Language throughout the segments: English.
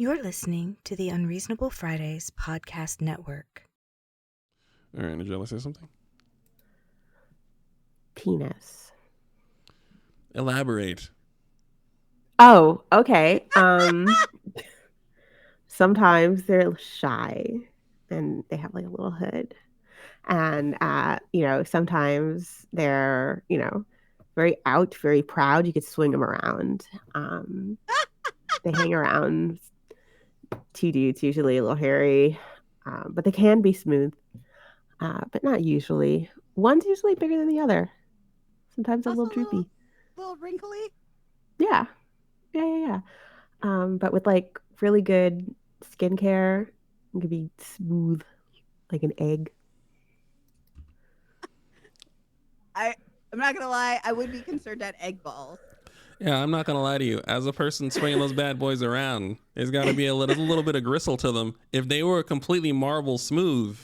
You're listening to the Unreasonable Fridays podcast network. All right, Angela, say something. Penis. Elaborate. Oh, okay. Sometimes they're shy and they have like a little hood. And sometimes they're, very out, very proud. You could swing them around. They hang around. Two dudes, usually a little hairy, but they can be smooth, but not usually. One's usually bigger than the other. Sometimes a little droopy. A little wrinkly? Yeah. But with like really good skincare, it could be smooth like an egg. I'm not gonna lie, I would be concerned at egg balls. Yeah, I'm not gonna lie to you. As a person swinging those bad boys around, there's got to be a little bit of gristle to them. If they were completely marble smooth,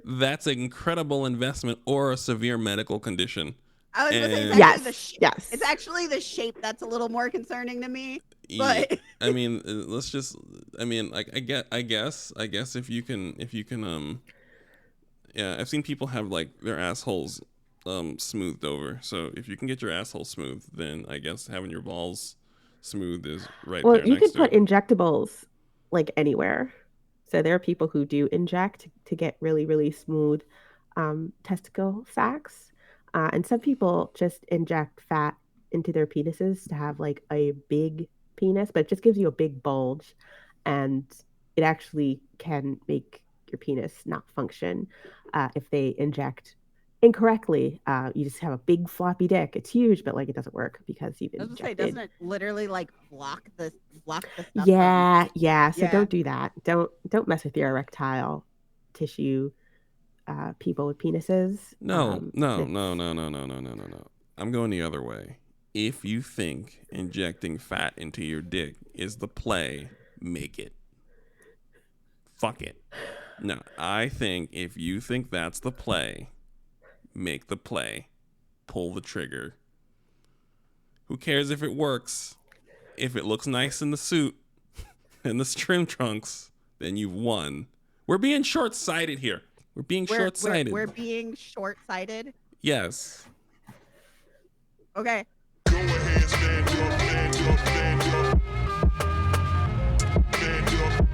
that's an incredible investment or a severe medical condition. I was gonna say, yes. It's actually the shape that's a little more concerning to me. But I mean, let's just. I mean, like I guess if you can, yeah, I've seen people have like their assholes smoothed over. So if you can get your asshole smooth, then I guess having your balls smooth is right there. Well, you can put injectables like anywhere. So there are people who do inject to get really, really smooth testicle sacs. And some people just inject fat into their penises to have like a big penis, but it just gives you a big bulge. And it actually can make your penis not function if they inject incorrectly. You just have a big floppy dick. It's huge, but like it doesn't work because you've injected. I was gonna say, doesn't it literally like block the stuff? Yeah. So don't do that. Don't mess with your erectile tissue. People with penises. No. I'm going the other way. If you think injecting fat into your dick is the play, make it. Fuck it. No, I think if you think that's the play, make the play. Pull the trigger. Who cares if it works? If it looks nice in the suit and the trim trunks, then you've won. We're being short-sighted here. We're being short-sighted. We're being short-sighted? Yes. Okay. Go ahead, stand up, stand up, stand up. Stand up.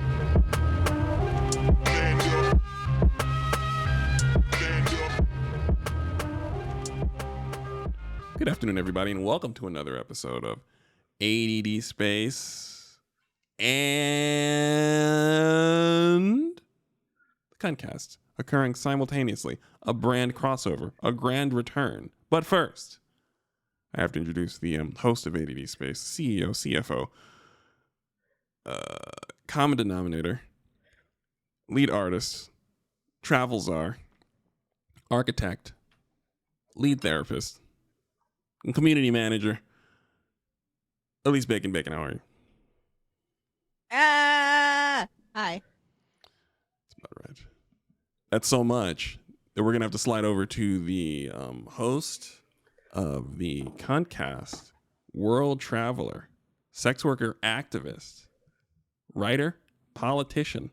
Stand up. Stand up. Good afternoon, everybody, and welcome to another episode of AddSpace and the Cuntcast, occurring simultaneously, a brand crossover, a grand return. But first, I have to introduce the host of AddSpace, CEO, CFO, common denominator, lead artist, travel czar, architect, lead therapist, and community manager, Elise Bacon. How are you? Hi. That's about right. That's so much that we're going to have to slide over to the host of the Cuntcast, world traveler, sex worker activist, writer, politician,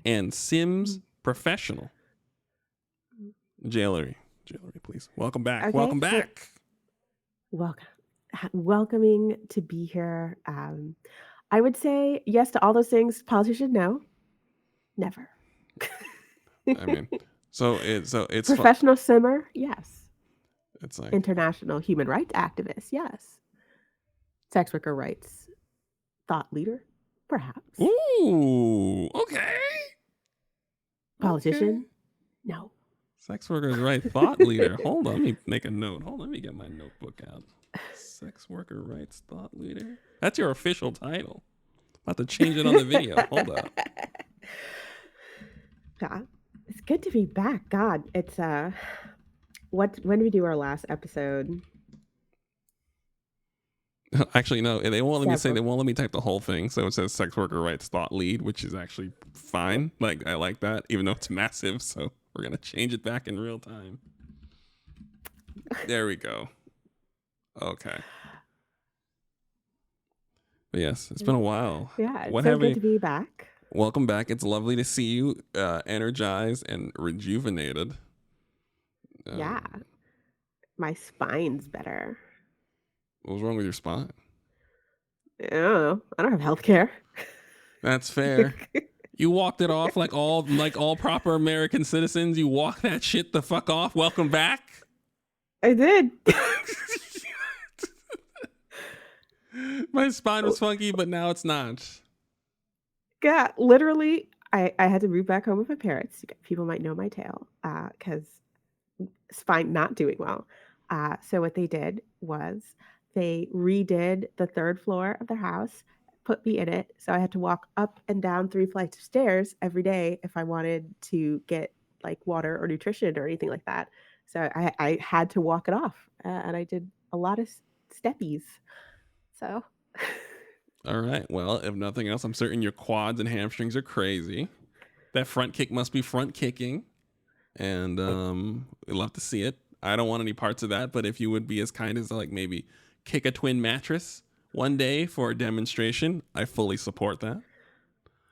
and Sims professional. Jailery, please. Welcome back. Okay, Welcome back. Welcoming to be here. I would say yes to all those things. Politician, no, never. I mean, so it's professional simmer, yes. It's like international human rights activist, yes. Sex worker rights thought leader, perhaps. Ooh, okay. Politician, no. Sex workers right thought leader. Hold on, let me make a note. Hold on, let me get my notebook out. Sex worker rights thought leader. That's your official title. I'm about to change it on the video. Hold up. God, it's good to be back. God, it's when did we do our last episode? Actually, no, they won't let me say, they won't let me type the whole thing. So it says sex worker rights thought lead, which is actually fine. Like, I like that, even though it's massive. So we're going to change it back in real time. There we go. Okay. But yes, it's been a while. Yeah, it's What so have good you? to be back. Welcome back. It's lovely to see you energized and rejuvenated. Yeah, my spine's better. What was wrong with your spine? I don't know. I don't have health care. That's fair. You walked it off like all proper American citizens. You walk that shit the fuck off. Welcome back. I did. My spine was funky, but now it's not. Yeah, literally, I had to move back home with my parents. People might know my tale because spine not doing well. So what they did was they redid the third floor of their house, put me in it. So I had to walk up and down 3 flights of stairs every day if I wanted to get like water or nutrition or anything like that. So I had to walk it off, and I did a lot of steppies. So All right. Well, if nothing else, I'm certain your quads and hamstrings are crazy. That front kick must be front kicking. And we'd love to see it. I don't want any parts of that, but if you would be as kind as like maybe kick a twin mattress one day for a demonstration, I fully support that.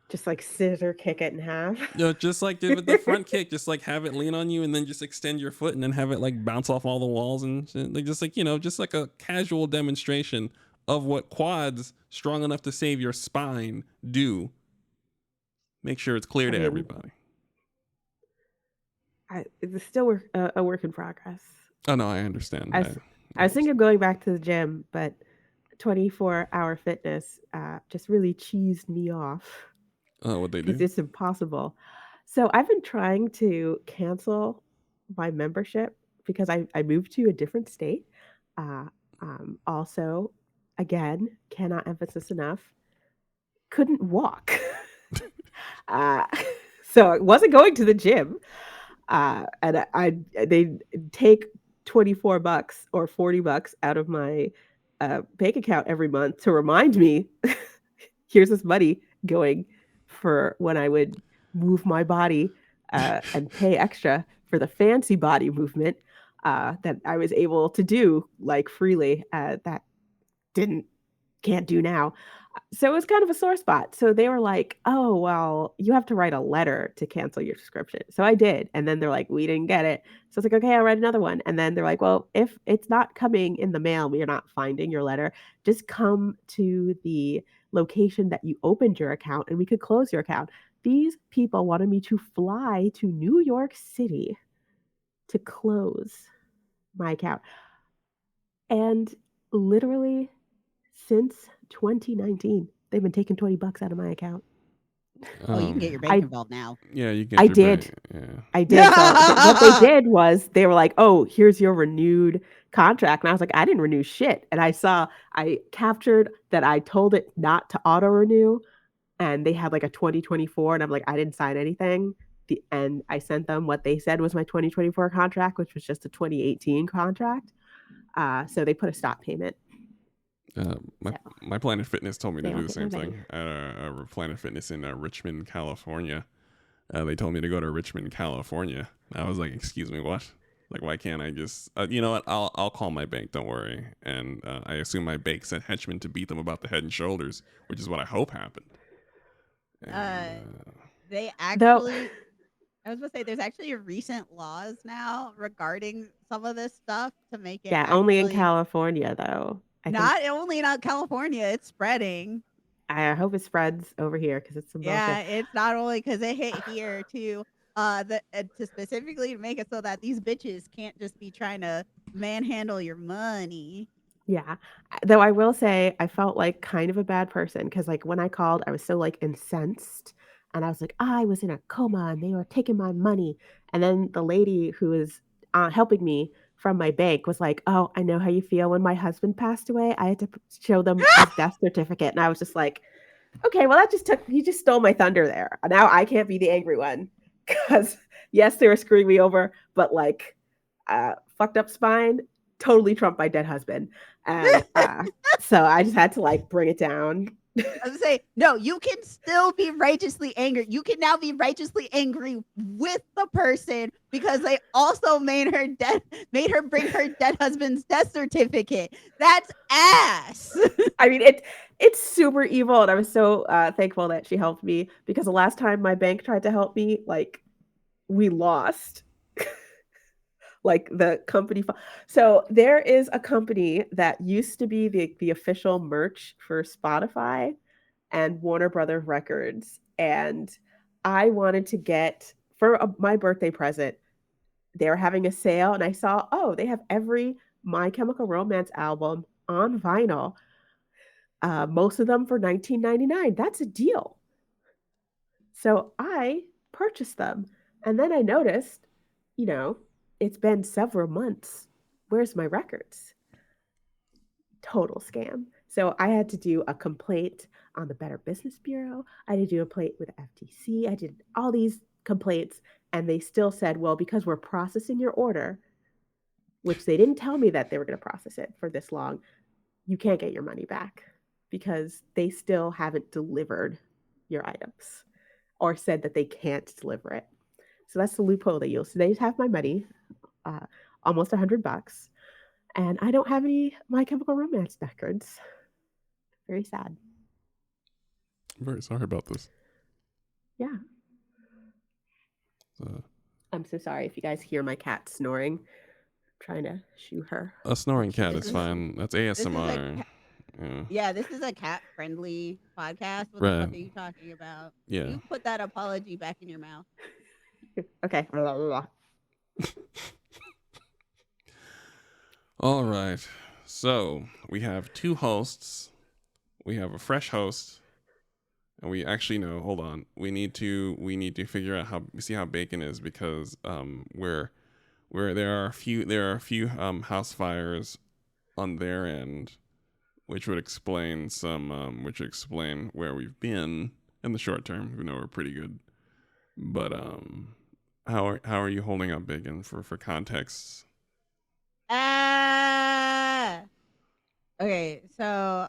just like scissor kick it in half. No, just like give it the front kick, just like have it lean on you and then just extend your foot and then have it like bounce off all the walls and shit. Like just like, just like a casual demonstration of what quads strong enough to save your spine do. Make sure it's clear to everybody. It's still a work in progress. Oh no, I understand. I was thinking of going back to the gym, but 24-hour fitness just really cheesed me off. Oh, what they Because do? it's impossible. So I've been trying to cancel my membership because I moved to a different state. Also, again, cannot emphasize enough, couldn't walk. So I wasn't going to the gym. And they take $24 or $40 out of my bank account every month to remind me, here's this money going for when I would move my body and pay extra for the fancy body movement that I was able to do like freely that can't do now. So it was kind of a sore spot. So they were like, oh, well, you have to write a letter to cancel your subscription. So I did. And then they're like, we didn't get it. So I was like, okay, I'll write another one. And then they're like, well, if it's not coming in the mail, we are not finding your letter, just come to the location that you opened your account and we could close your account. These people wanted me to fly to New York City to close my account. And literally since 2019, they've been taking $20 out of my account. Oh, you can get your bank involved now. Yeah, you get. I your did. Yeah. I did. So what they did was they were like, "Oh, here's your renewed contract," and I was like, "I didn't renew shit." And I captured that I told it not to auto renew, and they had like a 2024, and I'm like, I didn't sign anything. And I sent them what they said was my 2024 contract, which was just a 2018 contract. So they put a stop payment. My Planet Fitness told me to They do don't the get same my thing. At Planet Fitness in Richmond, California. They told me to go to Richmond, California. I was like, excuse me, what? Like, why can't I just, you know what? I'll call my bank. Don't worry. And I assume my bank sent henchmen to beat them about the head and shoulders, which is what I hope happened. They actually, I was going to say, there's actually recent laws now regarding some of this stuff to make it. Yeah, only in California, though. Not only in California, it's spreading. I hope it spreads over here because it's some bullshit. Yeah, it's not only because it hit here too. To specifically make it so that these bitches can't just be trying to manhandle your money. Yeah. Though I will say I felt like kind of a bad person because like when I called, I was so like incensed and I was like, I was in a coma and they were taking my money. And then the lady who was helping me from my bank was like, oh, I know how you feel. When my husband passed away, I had to show them his death certificate. And I was just like, okay, well, you just stole my thunder there. Now I can't be the angry one because yes, they were screwing me over, but like fucked up spine totally trumped my dead husband. And so I just had to like bring it down. I was say, no, you can still be righteously angry. You can now be righteously angry with the person because they also made her bring her dead husband's death certificate. That's ass. I mean, It's super evil, and I was so thankful that she helped me, because the last time my bank tried to help me, like, we lost. Like the company. So there is a company that used to be the official merch for Spotify and Warner Brothers Records, and I wanted to get for my birthday present. They were having a sale, and I saw, oh, they have every My Chemical Romance album on vinyl. Most of them for $19.99. That's a deal. So I purchased them. And then I noticed, you know, it's been several months. Where's my records? Total scam. So I had to do a complaint on the Better Business Bureau. I had to do a complaint with FTC. I did all these complaints, and they still said, well, because we're processing your order, which they didn't tell me that they were going to process it for this long, you can't get your money back because they still haven't delivered your items or said that they can't deliver it. So that's the loophole they use. So they have my money, almost $100, and I don't have any My Chemical Romance records. Very sad. I'm very sorry about this. Yeah. I'm so sorry if you guys hear my cat snoring. I'm trying to shoo her. A snoring cat is This is- fine. That's is ASMR. Yeah. Yeah, this is a cat-friendly podcast. What the Right. fuck are you talking about? Yeah. You put that apology back in your mouth. Okay. All right. So we have two hosts. We have a fresh host, and we actually know. Hold on. We need to figure out how Bacon is, because where there are a few house fires on their end, which would explain where we've been in the short term. We know we're pretty good, but how are you holding up, Bacon, for context? Okay, so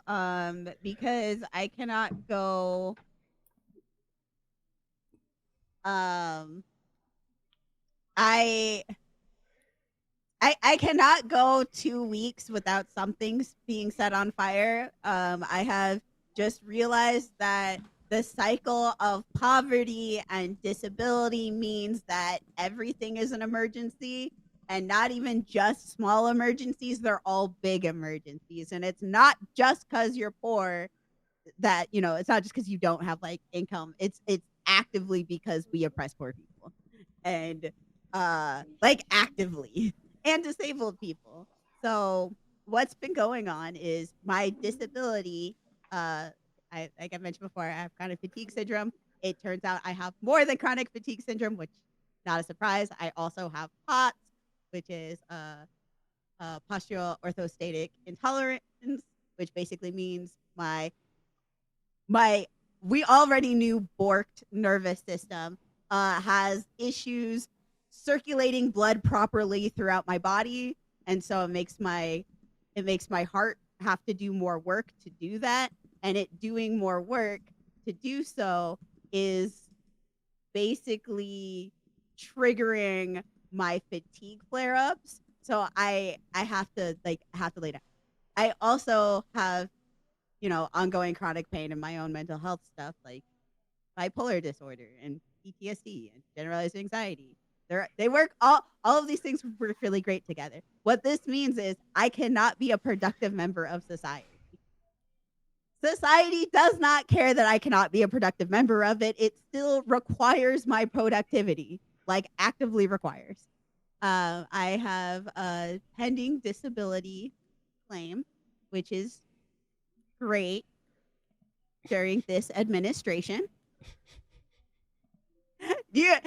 because I cannot go I cannot go 2 weeks without something being set on fire. I have just realized that the cycle of poverty and disability means that everything is an emergency, and not even just small emergencies, they're all big emergencies. And it's not just because you're poor that, it's not just because you don't have like income. It's actively because we oppress poor people. And like actively. And disabled people. So what's been going on is my disability. Like I mentioned before, I have chronic fatigue syndrome. It turns out I have more than chronic fatigue syndrome, which not a surprise. I also have POTS, which is postural orthostatic intolerance, which basically means my we already knew borked nervous system has issues circulating blood properly throughout my body, and so it makes my heart have to do more work to do that, and it doing more work to do so is basically triggering my fatigue flare-ups. So I have to lay down. I also have ongoing chronic pain and my own mental health stuff, like bipolar disorder and PTSD and generalized anxiety. They work all of these things work really great together. What this means is I cannot be a productive member of society. Society does not care that I cannot be a productive member of it. It still requires my productivity, like actively requires. I have a pending disability claim, which is great during this administration. Yeah.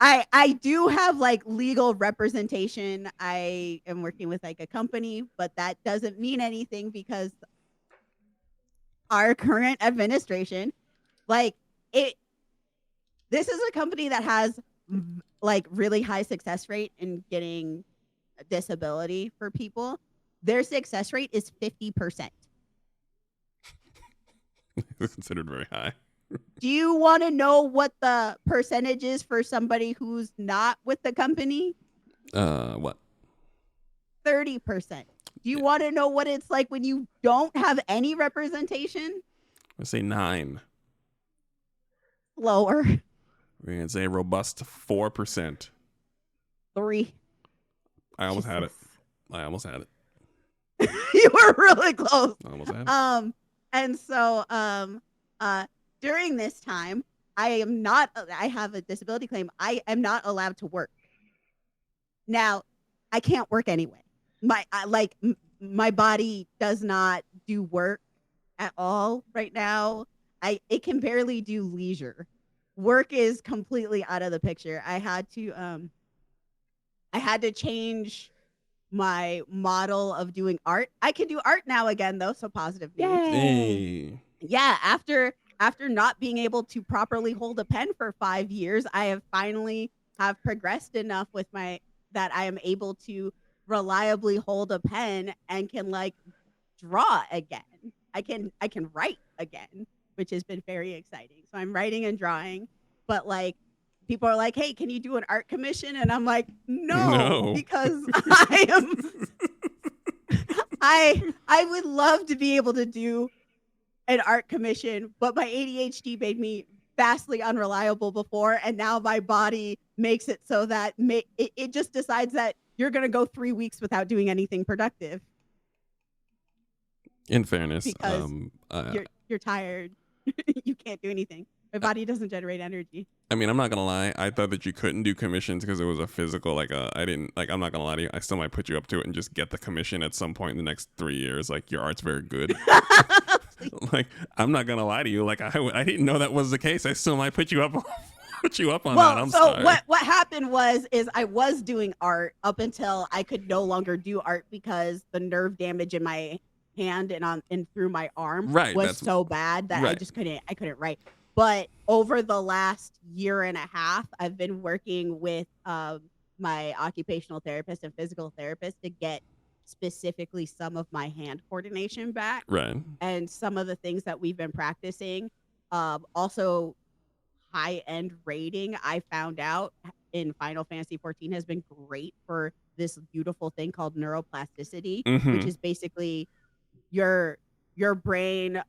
I do have like legal representation. I am working with like a company, but that doesn't mean anything because our current administration, like this is a company that has like really high success rate in getting a disability for people. Their success rate is 50%. It's considered very high. Do you want to know what the percentage is for somebody who's not with the company? What? 30%. Do you want to know what it's like when you don't have any representation? I say 9. Lower. We're gonna say robust 4%. 3. I almost had it. Jesus. I almost had it. You were really close. I almost had it. And so during this time, I have a disability claim. I am not allowed to work. Now, I can't work anyway. My body does not do work at all right now. It can barely do leisure. Work is completely out of the picture. I had to change my model of doing art. I can do art now again though, so positive news. Yay. Hey. Yeah, after not being able to properly hold a pen for 5 years, I have finally have progressed enough with that I am able to reliably hold a pen and can like draw again. I can write again, which has been very exciting. So I'm writing and drawing, but like people are like, "Hey, can you do an art commission?" And I'm like, "No, because I would love to be able to do an art commission, but my ADHD made me vastly unreliable before, and now my body makes it so that it just decides that you're going to go 3 weeks without doing anything productive In fairness, because you're tired. You can't do anything. My body doesn't generate energy. I mean, I'm not gonna lie. I thought that you couldn't do commissions because it was a physical. I didn't like. I'm not gonna lie to you. I still might put you up to it and just get the commission at some point in the next 3 years. Like your art's very good. Like I'm not gonna lie to you. Like I didn't know that was the case. I still might put you up. Put you up on that. I'm sorry. What happened is I was doing art up until I could no longer do art because the nerve damage in my hand and through my arm was so bad that I just couldn't write. But over the last year and a half, I've been working with my occupational therapist and physical therapist to get specifically some of my hand coordination back. Right. And some of the things that we've been practicing. Also, high-end rating, I found out in Final Fantasy 14 has been great for this beautiful thing called neuroplasticity, which is basically your brain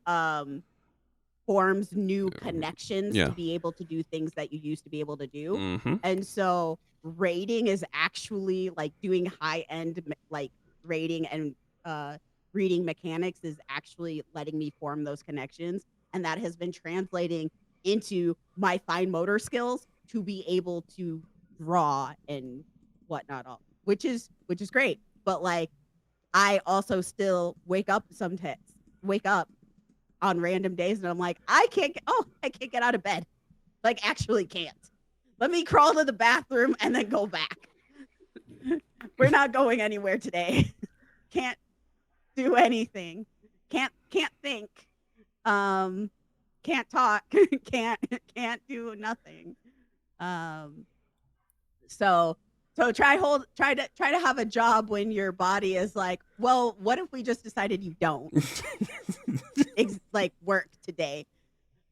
forms new connections to be able to do things that you used to be able to do. And so rating is actually like doing high-end like rating and reading mechanics is actually letting me form those connections, and that has been translating into my fine motor skills to be able to draw and whatnot, all which is great. But like I also still wake up on random days and I'm like, I can't get out of bed. Like actually can't. Let me crawl to the bathroom and then go back. We're not going anywhere today. Can't do anything. Can't think. Can't talk. can't do nothing. So try to have a job when your body is like, well, what if we just decided you don't like work today?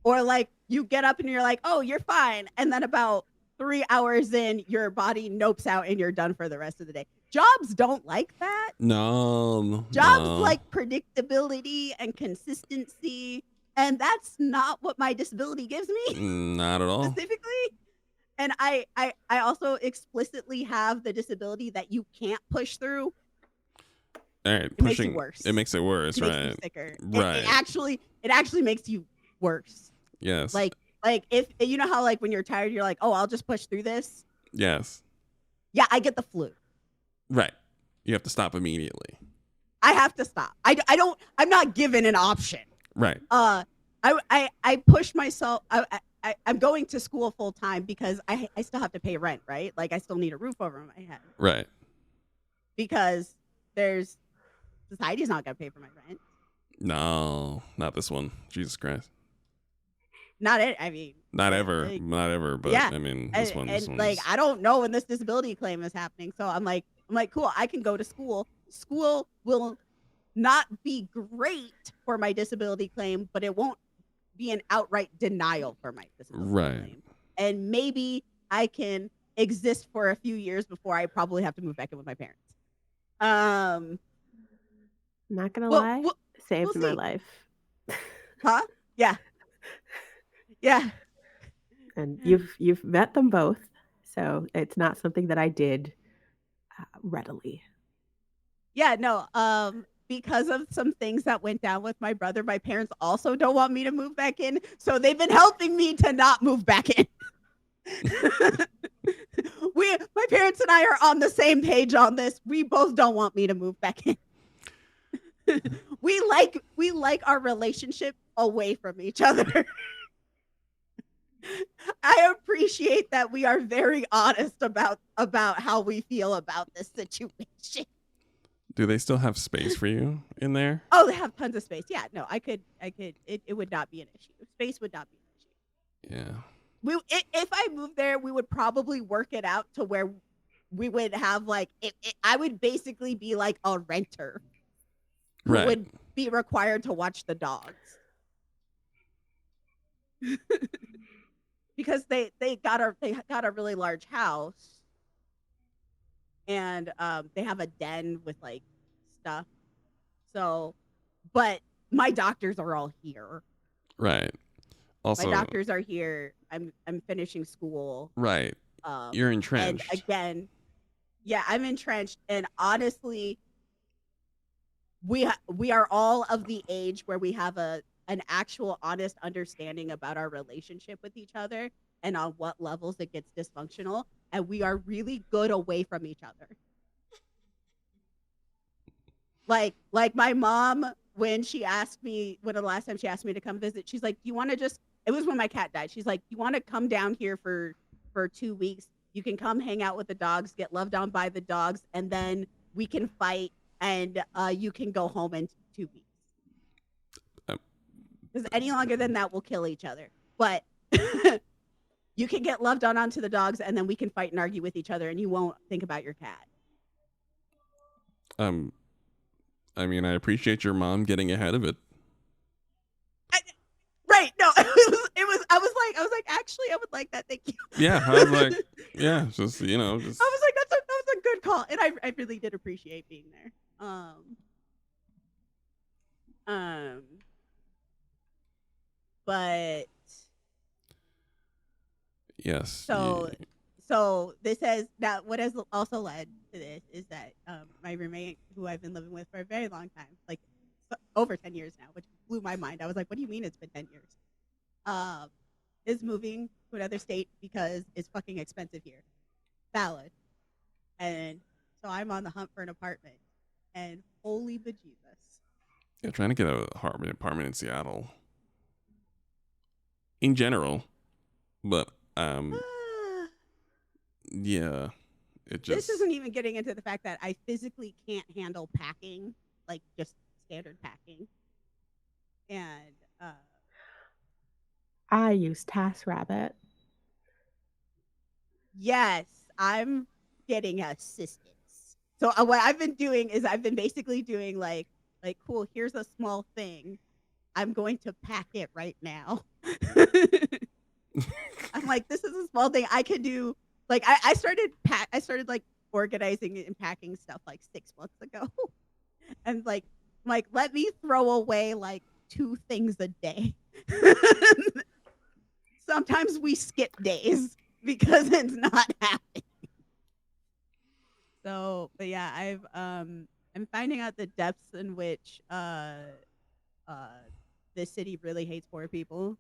Or like you get up and you're like, oh, you're fine. And then about 3 hours in, your body nopes out and you're done for the rest of the day. Jobs don't like that. No. Jobs like predictability and consistency. And that's not what my disability gives me. Not at all. Specifically. And I also explicitly have the disability that you can't push through. All right, it makes it worse. It makes it worse, it right? Makes you sicker. Right. It actually makes you worse. Yes. Like if you know how like when you're tired, you're like, oh, I'll just push through this. Yes. Yeah, I get the flu. Right. You have to stop immediately. I have to stop. I'm not given an option. Right. I push myself. I'm going to school full time because I still have to pay rent, right? Like I still need a roof over my head. Right. Because society's not going to pay for my rent. No, not this one. Jesus Christ. Not it. I mean, not ever, but yeah, I mean, this one like, I don't know when this disability claim is happening. So I'm like, cool, I can go to school. School will not be great for my disability claim, but it won't be an outright denial for my disability claim. And maybe I can exist for a few years before I probably have to move back in with my parents. Not gonna Well, lie, we'll saved my see. life. Huh? Yeah. Yeah. And you've met them both, so it's not something that I did readily. Yeah, no. Because of some things that went down with my brother, my parents also don't want me to move back in. So they've been helping me to not move back in. My parents and I are on the same page on this. We both don't want me to move back in. we like our relationship away from each other. I appreciate that we are very honest about how we feel about this situation. Do they still have space for you in there? Oh, they have tons of space. Yeah, no, I could it would not be an issue. Space would not be an issue. Yeah. If I moved there, we would probably work it out to where we would have like I would basically be like a renter who Right. would be required to watch the dogs. Because they got a really large house, and they have a den with like stuff. So, but my doctors are all here. Right. Also, My doctors are here. I'm finishing school. Right. You're entrenched. And again, yeah, I'm entrenched. And honestly, we are all of the age where we have an actual honest understanding about our relationship with each other and on what levels it gets dysfunctional. And we are really good away from each other. Like my mom, when the last time she asked me to come visit, she's like, do you want to it was when my cat died. She's like, you want to come down here for 2 weeks? You can come hang out with the dogs, get loved on by the dogs, and then we can fight, and you can go home in 2 weeks. Because any longer than that, we'll kill each other. But you can get loved on onto the dogs, and then we can fight and argue with each other, and you won't think about your cat. I mean, I appreciate your mom getting ahead of it. Right? No, it was. I was like, actually, I would like that. Thank you. Yeah, I was like, yeah, just just. I was like, that was a good call, and I really did appreciate being there. But yes. So this has now what has also led to this is that my roommate, who I've been living with for a very long time, like over 10 years now, which blew my mind. I was like, what do you mean it's been 10 years? Is moving to another state because it's fucking expensive here. Valid. And so I'm on the hunt for an apartment. And holy bejesus. Yeah, trying to get an apartment in Seattle. In general. But yeah. It just This isn't even getting into the fact that I physically can't handle packing, like just standard packing. And I use TaskRabbit. yes, I'm getting assistance. So what I've been doing is I've been basically doing like cool, here's a small thing. I'm going to pack it right now. I'm like, this is a small thing I can do. Like I started like organizing and packing stuff like 6 months ago. And like let me throw away like 2 things a day. Sometimes we skip days because it's not happening. So, but yeah, I'm finding out the depths in which this city really hates poor people.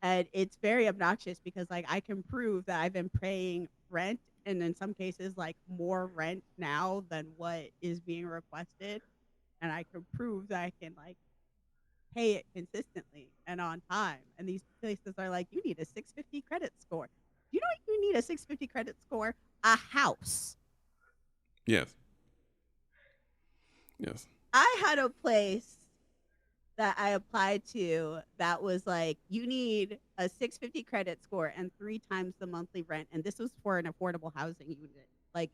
And it's very obnoxious because like I can prove that I've been paying rent, and in some cases like more rent now than what is being requested. And I can prove that I can like pay it consistently and on time. And these places are like, you need a 650 credit score. You know what you need a 650 credit score? A house. Yes. Yes. I had a place that I applied to that was like, you need a 650 credit score and 3 times the monthly rent. And this was for an affordable housing unit, like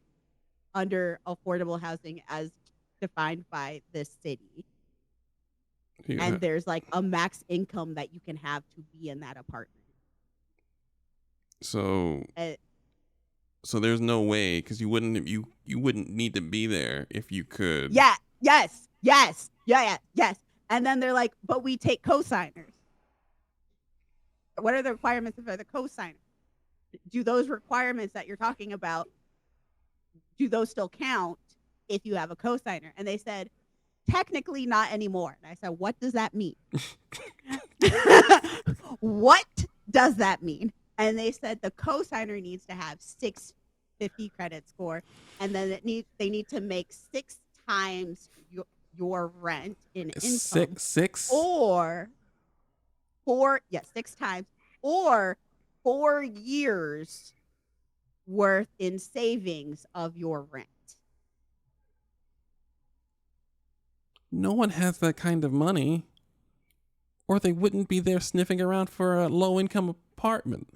under affordable housing as defined by this city. Yeah. And there's like a max income that you can have to be in that apartment. So there's no way, because you wouldn't need to be there if you could. Yeah. Yes. Yes. Yeah. Yes. And then they're like, but we take cosigners. What are the requirements for the cosigner? Do those requirements that you're talking about, do those still count if you have a cosigner? And they said, technically not anymore. And I said, what does that mean? What does that mean? And they said the cosigner needs to have 650 credit score, and then they need to make 6 times your rent in income, Six. or 6 times, or 4 years worth in savings of your rent. No one has that kind of money, or they wouldn't be there sniffing around for a low-income apartment.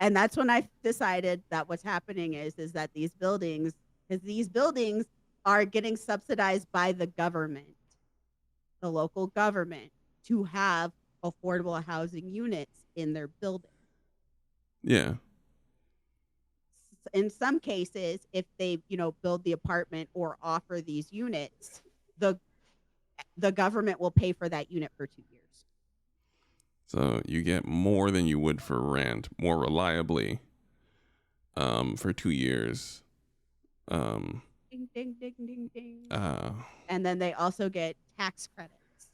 And that's when I decided that what's happening is that these buildings are getting subsidized by the government, the local government, to have affordable housing units in their building. Yeah. In some cases, if they, build the apartment or offer these units, the government will pay for that unit for 2 years. So you get more than you would for rent, more reliably, for 2 years. Ding, ding, ding, ding, ding. And then they also get tax credits.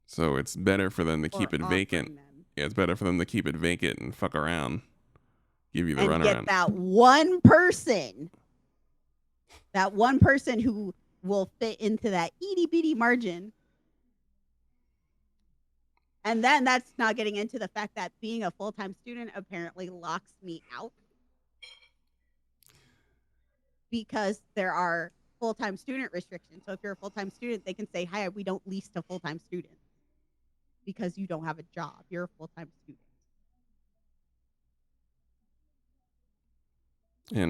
So it's better for them to for keep it offering vacant. them. Yeah, it's better for them to keep it vacant and fuck around. Give you the And runaround. get that one person who will fit into that itty bitty margin. And then that's not getting into the fact that being a full-time student apparently locks me out, because there are full-time student restrictions. So if you're a full-time student, they can say, hi, we don't lease to full-time students because you don't have a job. You're a full-time student.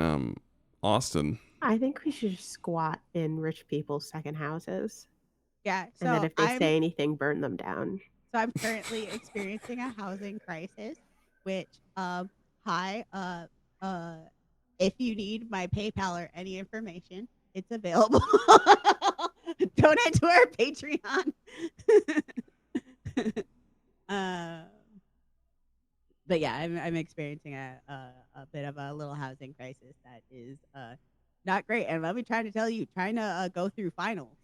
And Austin. I think we should just squat in rich people's second houses. Yeah. And then if they say anything, burn them down. So I'm currently experiencing a housing crisis, which, if you need my PayPal or any information, it's available. Donate to our Patreon. But yeah, I'm experiencing a bit of a little housing crisis that is not great. And let me try to tell you, trying to go through finals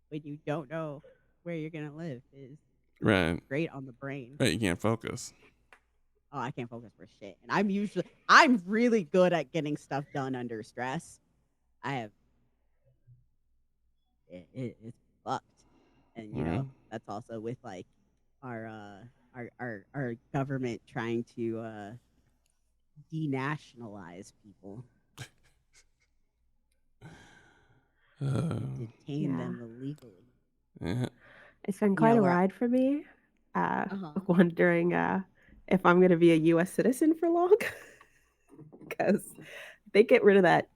when you don't know where you're gonna live is great on the brain. Right, you can't focus. Oh, I can't focus for shit. And I'm really good at getting stuff done under stress. It's fucked. And that's also with like our government trying to denationalize people. Detain them illegally. Yeah. It's been quite a ride for me. Wondering if I'm going to be a U.S. citizen for long. Because they get rid of that.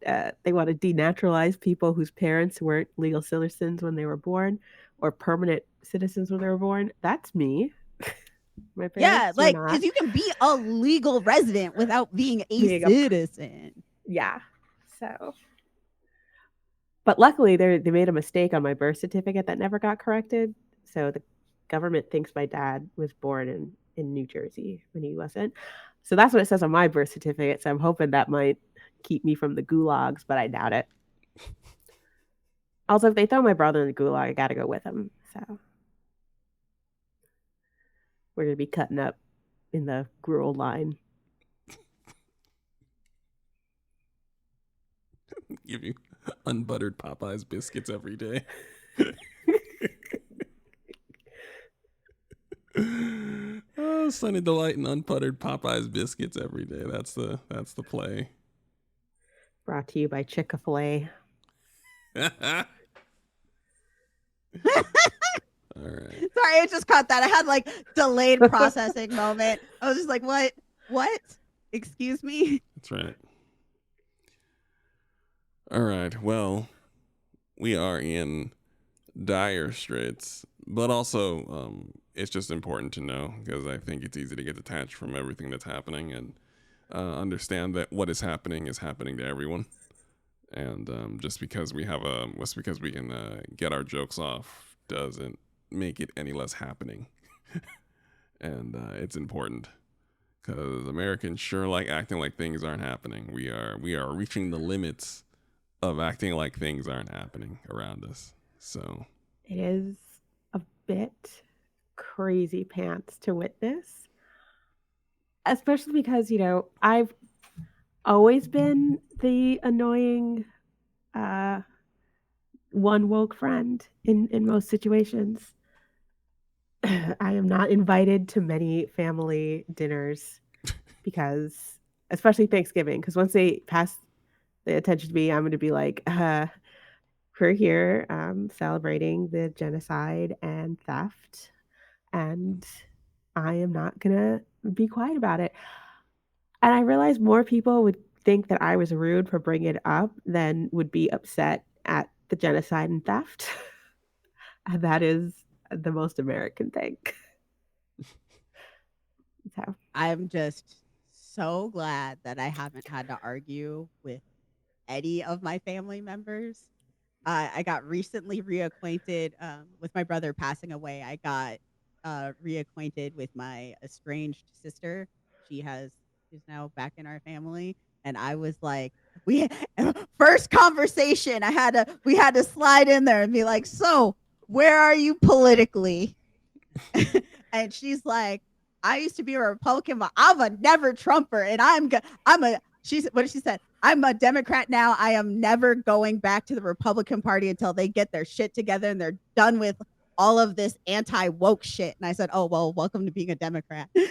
They want to denaturalize people whose parents weren't legal citizens when they were born, or permanent citizens when they were born. That's me. My parents were not. Because you can be a legal resident without being a citizen. Yeah. So. But luckily, they made a mistake on my birth certificate that never got corrected. So the government thinks my dad was born in New Jersey when he wasn't. So that's what it says on my birth certificate. So I'm hoping that might keep me from the gulags, but I doubt it. Also, if they throw my brother in the gulag, I got to go with him. So we're going to be cutting up in the gruel line. Give you unbuttered Popeyes biscuits every day. Oh, Sunny Delight and unbuttered Popeyes biscuits every day. That's the play. Brought to you by Chick-fil-A. All right. Sorry, I just caught that. I had like delayed processing moment. I was just like, what? Excuse me? That's right. All right. Well, we are in dire straits, but also it's just important to know, because I think it's easy to get detached from everything that's happening and understand that what is happening to everyone. And just because we can get our jokes off doesn't make it any less happening. And it's important because Americans sure like acting like things aren't happening. We are reaching the limits of acting like things aren't happening around us. So It is a bit crazy pants to witness, especially because, I've always been the annoying one woke friend in most situations. I am not invited to many family dinners because, especially Thanksgiving, because once they pass the attention to me, I'm going to be like, we're here celebrating the genocide and theft, and I am not going to be quiet about it. And I realized more people would think that I was rude for bringing it up than would be upset at the genocide and theft. And that is the most American thing. So, I'm just so glad that I haven't had to argue with any of my family members. I got recently reacquainted with my brother passing away. I got reacquainted with my estranged sister. She's now back in our family, and I was like, we first conversation. We had to slide in there and be like, so where are you politically? And she's like, I used to be a Republican, but I'm a never Trumper, and what did she said? I'm a Democrat now. I am never going back to the Republican Party until they get their shit together and they're done with all of this anti-woke shit. And I said, oh, well, welcome to being a Democrat. I'm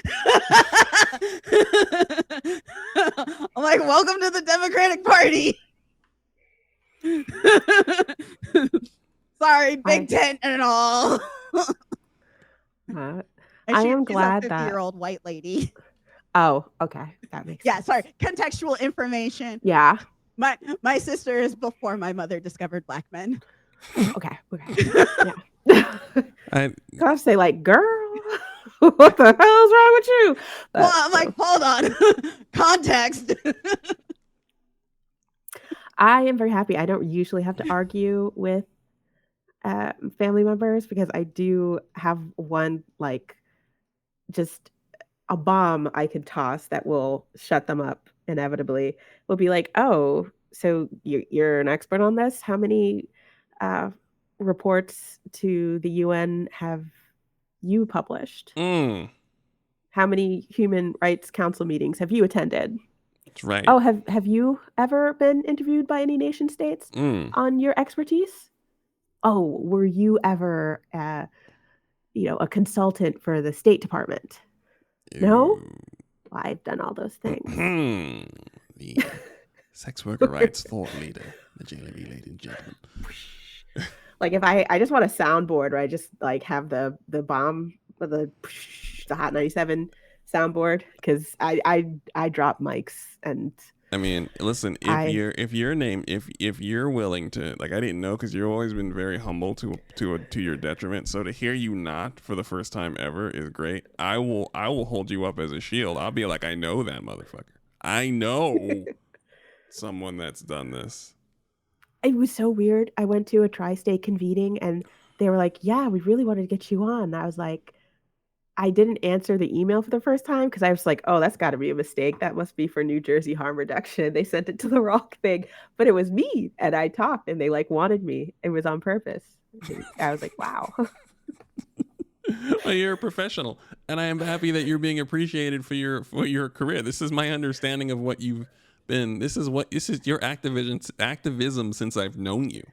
like, welcome to the Democratic Party. Sorry, big tent and all. I And am she's glad a that 50-year-old white lady. Oh, okay. That makes Yeah, sense. sorry. Contextual information. Yeah. My sister is before my mother discovered black men. Okay. Yeah. I Gotta say, like, girl, what the hell is wrong with you? Well, I'm like, hold on. Context. I am very happy. I don't usually have to argue with family members because I do have one, like, just a bomb I could toss that will shut them up inevitably. Will be like, oh, so you're an expert on this? How many reports to the UN have you published? How many Human Rights Council meetings have you attended? That's right. Oh, have you ever been interviewed by any nation states on your expertise? Oh, were you ever a consultant for the State Department? No? Well, I've done all those things. The sex worker rights thought leader, the JLB, ladies and gentlemen. Like if I just want a soundboard where I just like have the bomb or the Hot 97 soundboard because I drop mics and I mean, listen, if you're willing to, like, I didn't know because you've always been very humble to your detriment. So to hear you not for the first time ever is great. I will hold you up as a shield. I'll be like, I know that motherfucker. I know someone that's done this. It was so weird. I went to a tri-state convening and they were like, yeah, we really wanted to get you on. And I was like, I didn't answer the email for the first time because I was like, oh, that's got to be a mistake. That must be for New Jersey harm reduction. They sent it to the wrong thing, but it was me. And I talked and they like wanted me. It was on purpose. I was like, wow. Well, you're a professional and I am happy that you're being appreciated for your career. This is my understanding of what you've been. This is your activism since I've known you.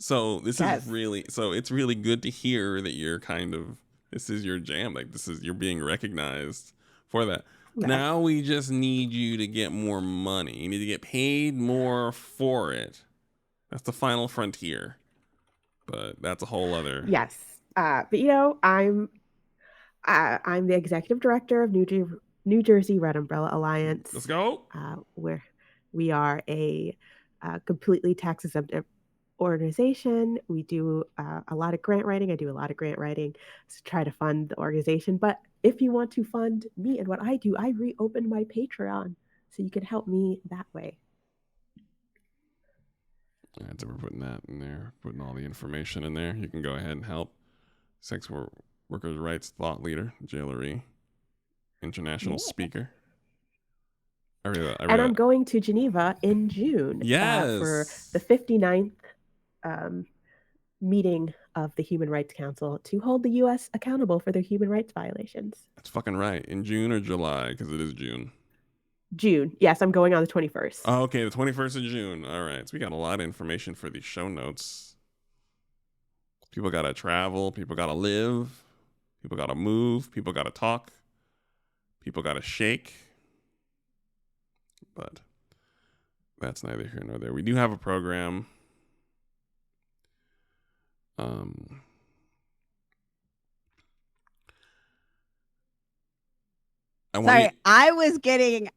So this is really, so it's really good to hear that you're kind of, this is your jam. Like you're being recognized for that. Yeah. Now we just need you to get more money. You need to get paid more for it. That's the final frontier. But that's a whole other. Yes. But I'm the executive director of New Jersey Red Umbrella Alliance. Let's go. Where we are a completely tax exempt organization. We do a lot of grant writing. I do a lot of grant writing to try to fund the organization. But if you want to fund me and what I do, I reopened my Patreon so you can help me that way. All right, so we're putting that in there, putting all the information in there. You can go ahead and help. Workers' rights thought leader, Jailery, international speaker. And I'm going to Geneva in June for the 59th meeting of the Human Rights Council to hold the U.S. accountable for their human rights violations. That's fucking right. In June or July, because it is June. June. Yes, I'm going on the 21st. Oh, okay, the 21st of June. All right, so we got a lot of information for these show notes. People got to travel. People got to live. People got to move. People got to talk. People got to shake. But that's neither here nor there. We do have a program.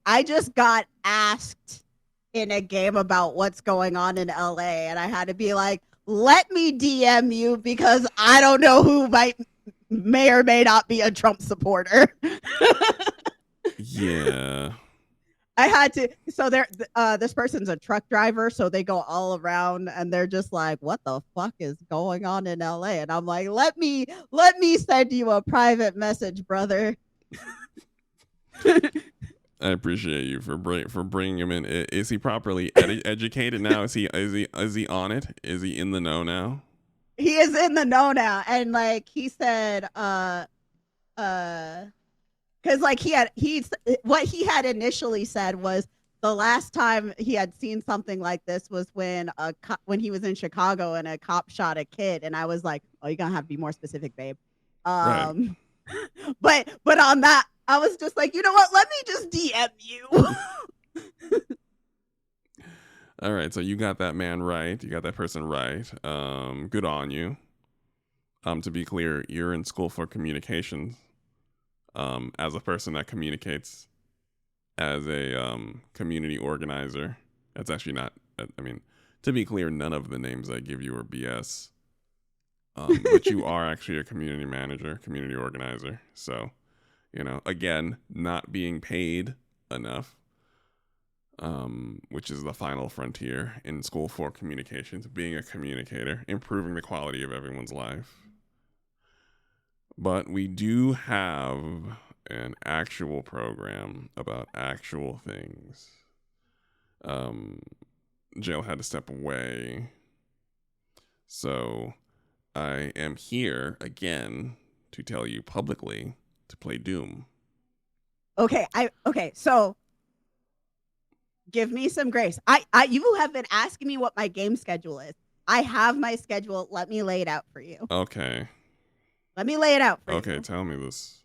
I just got asked in a game about what's going on in LA, and I had to be like, let me DM you because I don't know who may or may not be a Trump supporter. Yeah. I had to. So this person's a truck driver, so they go all around, and they're just like, "What the fuck is going on in LA?" And I'm like, "Let me send you a private message, brother." I appreciate you for bringing him in. Is he properly educated now? Is he on it? Is he in the know now? He is in the know now, and like he said, because like what he had initially said was the last time he had seen something like this was when he was in Chicago and a cop shot a kid, and I was like, oh, you're gonna have to be more specific, babe. Right. But on that, I was just like, you know what? Let me just DM you. All right, so you got that man right. You got that person right. Good on you. To be clear, you're in school for communications. As a person that communicates as a community organizer. That's actually not, I mean, to be clear, none of the names I give you are BS. But you are actually a community manager, community organizer. So, again, not being paid enough, which is the final frontier in school for communications, being a communicator, improving the quality of everyone's life. But we do have an actual program about actual things. Jail had to step away. So I am here again to tell you publicly to play Doom. Okay, so give me some grace. You have been asking me what my game schedule is. I have my schedule. Let me lay it out for you. Okay. Let me lay it out for you. Okay, tell me this.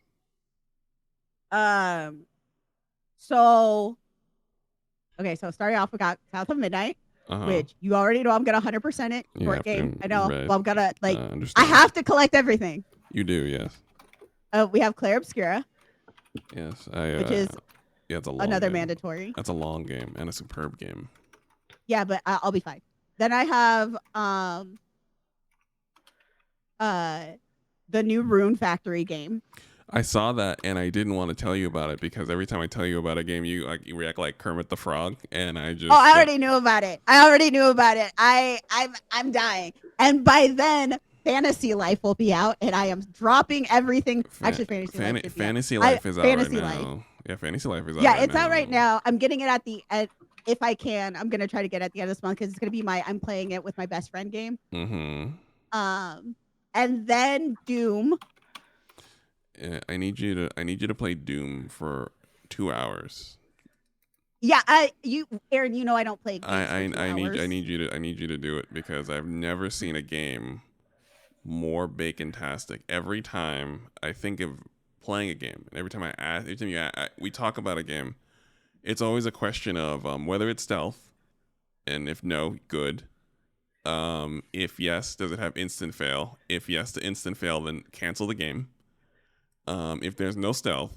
So starting off, we got South of Midnight, which you already know I'm gonna 100% it. Court game. I know. Right. Well, I'm gonna I have to collect everything. You do, yes. We have Claire Obscura. Yes, which is it's a long another game. mandatory. That's a long game and a superb game. Yeah, but I'll be fine. Then I have the new Rune Factory game. I saw that and I didn't want to tell you about it because every time I tell you about a game, you react like Kermit the Frog, and I just. Oh, I already knew about it. I'm dying, and by then, Fantasy Life will be out, and I am dropping everything. Actually, Fantasy Life is out right now. Yeah, Fantasy Life is out. Yeah, it's out right now. I'm getting it at the end. If I can, I'm gonna try to get it at the end of this month because it's gonna be I'm playing it with my best friend game. Mm-hmm. And then Doom. I need you to play Doom for 2 hours. Yeah, Aaron, I don't play games I need you to do it because I've never seen a game more bacon-tastic. Every time I think of playing a game, and every time we talk about a game, it's always a question of whether it's stealth, and if no, good. If yes, does it have instant fail? If yes to instant fail, then cancel the game. If there's no stealth,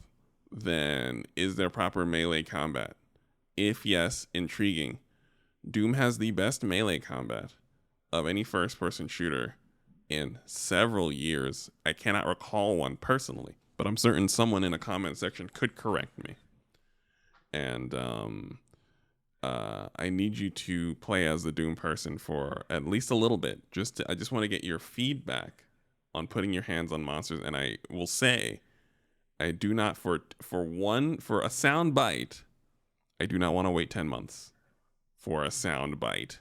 then is there proper melee combat? If yes, intriguing. Doom has the best melee combat of any first-person shooter in several years. I cannot recall one personally, but I'm certain someone in a comment section could correct me. And I need you to play as the Doom person for at least a little bit. I just want to get your feedback on putting your hands on monsters. And I will say, I do not for a sound bite. I do not want to wait 10 months for a sound bite.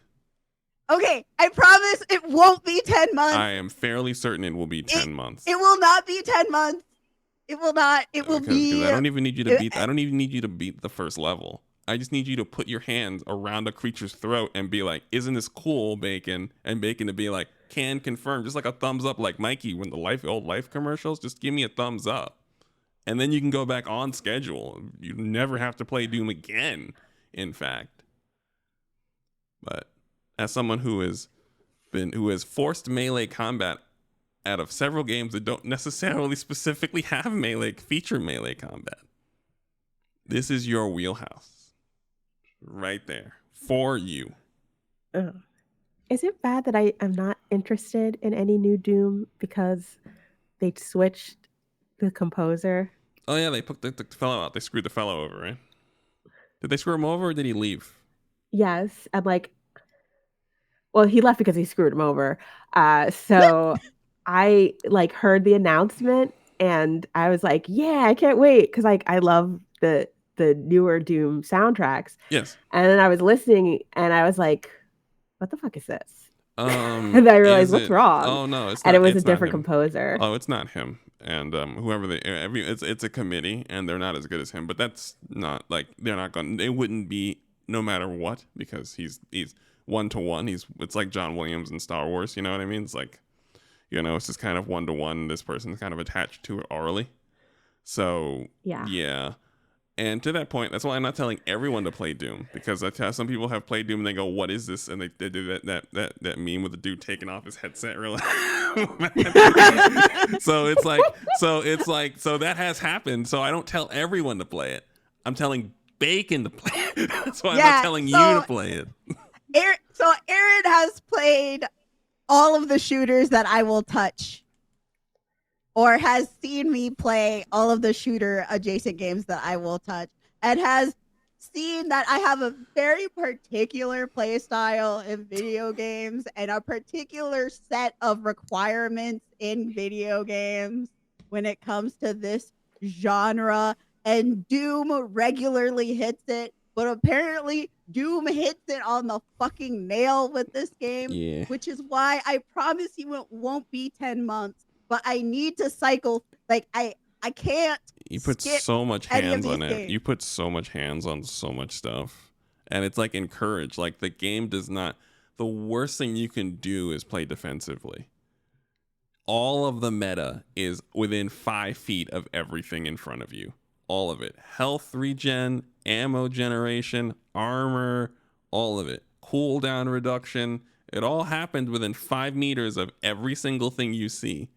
Okay, I promise it won't be 10 months. I am fairly certain it will be 10 months. It will not be 10 months. It will not. It will be. Because I don't even need you to beat. I don't even need you to beat the first level. I just need you to put your hands around a creature's throat and be like, "Isn't this cool, Bacon?" And Bacon to be like, "Can confirm," just like a thumbs up, like Mikey when the old life commercials. Just give me a thumbs up, and then you can go back on schedule. You never have to play Doom again. In fact, but as someone who has forced melee combat out of several games that don't necessarily specifically have feature melee combat, this is your wheelhouse right there for you. Is it bad that I am not interested in any new Doom because they switched the composer? Oh yeah, they put the fellow out. They screwed the fellow over, right? Did they screw him over or did he leave? Yes, and well, he left because he screwed him over. So I heard the announcement and I was like, yeah, I can't wait because I love the newer Doom soundtracks. Yes. And then I was listening and I was like, what the fuck is this? And I realized what's wrong. Oh no, it's not. And it was a different composer. Oh, it's not him. And whoever it's a committee and they're not as good as him. But that's not they're not going. They wouldn't be no matter what because he's 1-to-1. It's like John Williams in Star Wars. You know what I mean? It's like, it's just kind of 1-to-1. This person's kind of attached to it orally. So yeah. And to that point, that's why I'm not telling everyone to play Doom because some people have played Doom and they go, "What is this?" And they do that meme with the dude taking off his headset, really. So that has happened. So I don't tell everyone to play it. I'm telling Bacon to play it. That's why I'm not telling you to play it. Aaron has played all of the shooters that I will touch. Or has seen me play all of the shooter adjacent games that I will touch, and has seen that I have a very particular play style in video games and a particular set of requirements in video games when it comes to this genre. And Doom regularly hits it, but apparently Doom hits it on the fucking nail with this game, which is why I promise you it won't be 10 months. But I need to cycle. I can't. You put so much hands on it. Games. You put so much hands on so much stuff, and it's encouraged. The game does not. The worst thing you can do is play defensively. All of the meta is within 5 feet of everything in front of you. All of it. Health regen, ammo generation, armor, all of it. Cooldown reduction. It all happened within 5 meters of every single thing you see.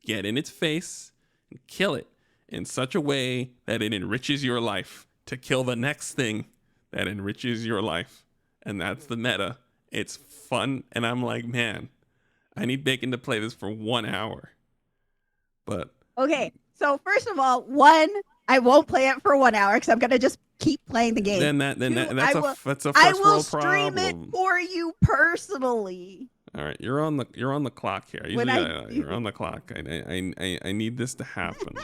Get in its face and kill it in such a way that it enriches your life to kill the next thing that enriches your life. And that's the meta. It's fun. And I'm like, man, I need Bacon to play this for 1 hour. But okay. So first of all, I won't play it for 1 hour because I'm going to just keep playing the game. That's a first world problem. I will stream it for you personally. All right, you're on the clock here. You're on the clock. I need this to happen.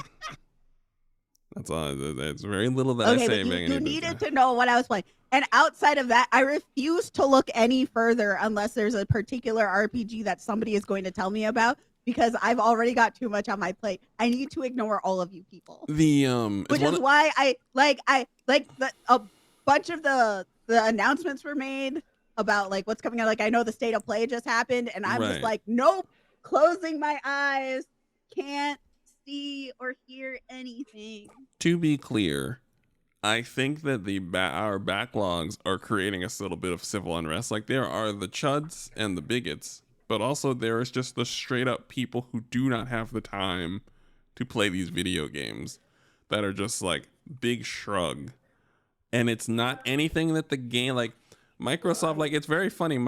That's all. There's very little that I say. But you needed to know what I was playing, and outside of that, I refuse to look any further unless there's a particular RPG that somebody is going to tell me about because I've already got too much on my plate. I need to ignore all of you people. Which is why a bunch of the announcements were made about what's coming out. I know the state of play just happened and I'm just nope, closing my eyes, can't see or hear anything. To be clear, I think that our backlogs are creating us a little bit of civil unrest. There are the chuds and the bigots, but also there is just the straight up people who do not have the time to play these video games that are just big shrug. And it's not anything that the game Microsoft, it's very funny.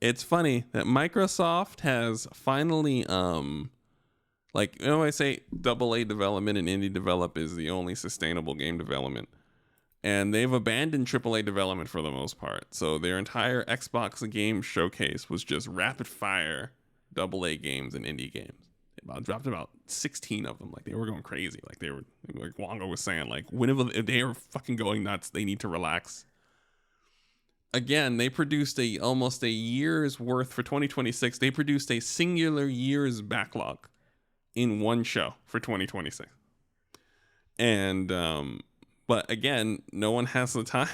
It's funny that Microsoft has finally, I say AA development and indie develop is the only sustainable game development. And they've abandoned AAA development for the most part. So their entire Xbox game showcase was just rapid fire AA games and indie games. They dropped about 16 of them. Like they were going crazy. Like they were, like Wongo was saying, like whenever they were fucking going nuts, they need to relax. Again, they produced almost a year's worth for 2026. They produced a singular year's backlog in one show for 2026. And but again, no one has the time.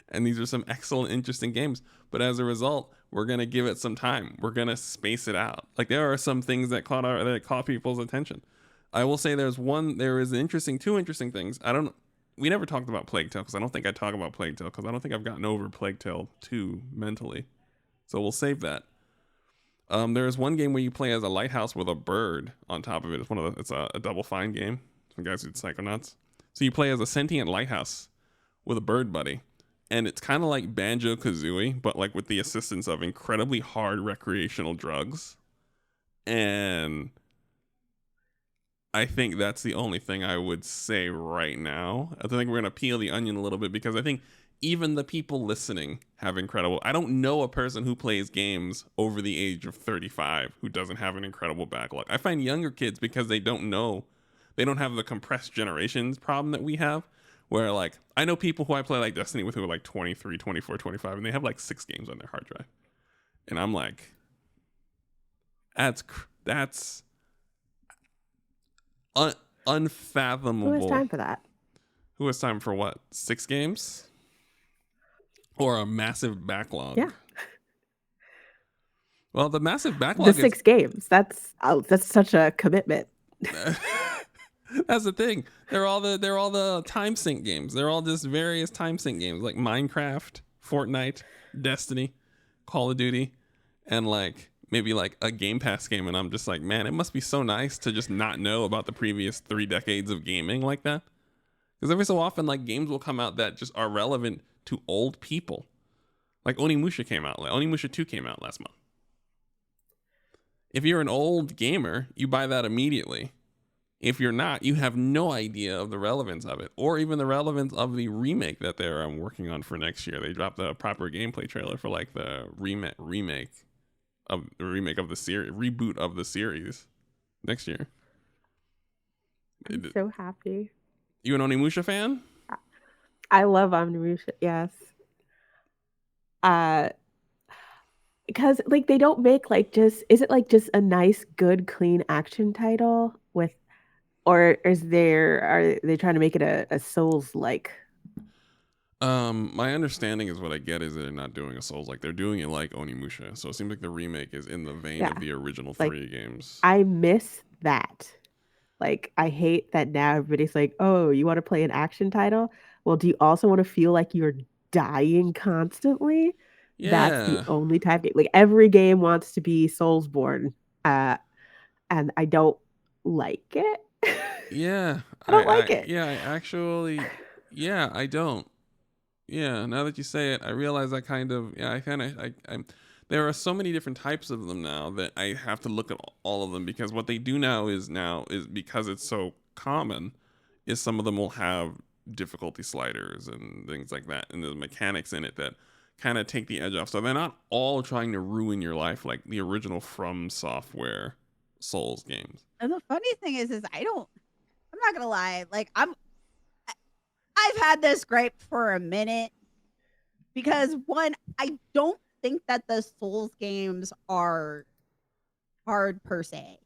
And these are some excellent, interesting games. But as a result, we're gonna give it some time. We're gonna space it out. Like there are some things that caught people's attention. I will say there is two interesting things. We never talked about Plague Tale because I don't think I talk about Plague Tale because I don't think I've gotten over Plague Tale 2 mentally. So we'll save that. There is one game where you play as a lighthouse with a bird on top of it. It's a Double Fine game. Some guys who did Psychonauts. So you play as a sentient lighthouse with a bird buddy. And it's kind of like Banjo-Kazooie, but like with the assistance of incredibly hard recreational drugs. And I think that's the only thing I would say right now. I think we're going to peel the onion a little bit because I think even the people listening have incredible... I don't know a person who plays games over the age of 35 who doesn't have an incredible backlog. I find younger kids, because they don't know, they don't have the compressed generations problem that we have, where like I know people who I play like Destiny with who are like 23, 24, 25, and they have like 6 games on their hard drive. And I'm like, that's unfathomable. Who has time for that? Who has time for what? 6 games? Or a massive backlog? Yeah. Well, the massive backlog. The 6 games. That's such a commitment. That's the thing. They're all the time sync games. They're all just various time sync games like Minecraft, Fortnite, Destiny, Call of Duty, and like maybe like a Game Pass game. And I'm just like, man, it must be so nice to just not know about the previous 3 decades of gaming like that. Because every so often, like games will come out that just are relevant to old people. Like Onimusha came out. Like Onimusha 2 came out last month. If you're an old gamer, you buy that immediately. If you're not, you have no idea of the relevance of it, or even the relevance of the remake that they're working on for next year. They dropped a proper gameplay trailer for like the remake of the series, reboot of the series next year. I'm so happy. You an Onimusha fan? I love Onimusha. Yes. Because like they don't make like is it like just a nice, good, clean action title with, or are they trying to make it a Souls-like? My understanding is what I get is that they're not doing a Souls like, they're doing it like Onimusha. So it seems like the remake is in the vein of the original 3 games. I miss that. Like I hate that now everybody's like, oh, you want to play an action title? Well, do you also want to feel like you're dying constantly? Yeah. That's the only type game. Like every game wants to be Soulsborne, and I don't like it. Yeah, I don't like it. Yeah, I don't. Yeah, now that you say it, I realize I there are so many different types of them now that I have to look at all of them, because what they do now is because it's so common, is some of them will have difficulty sliders and things like that, and there's mechanics in it that kind of take the edge off. So they're not all trying to ruin your life like the original From Software Souls games. And the funny thing is I'm not gonna lie, like I've had this gripe for a minute, because one, I don't think that the Souls games are hard per se.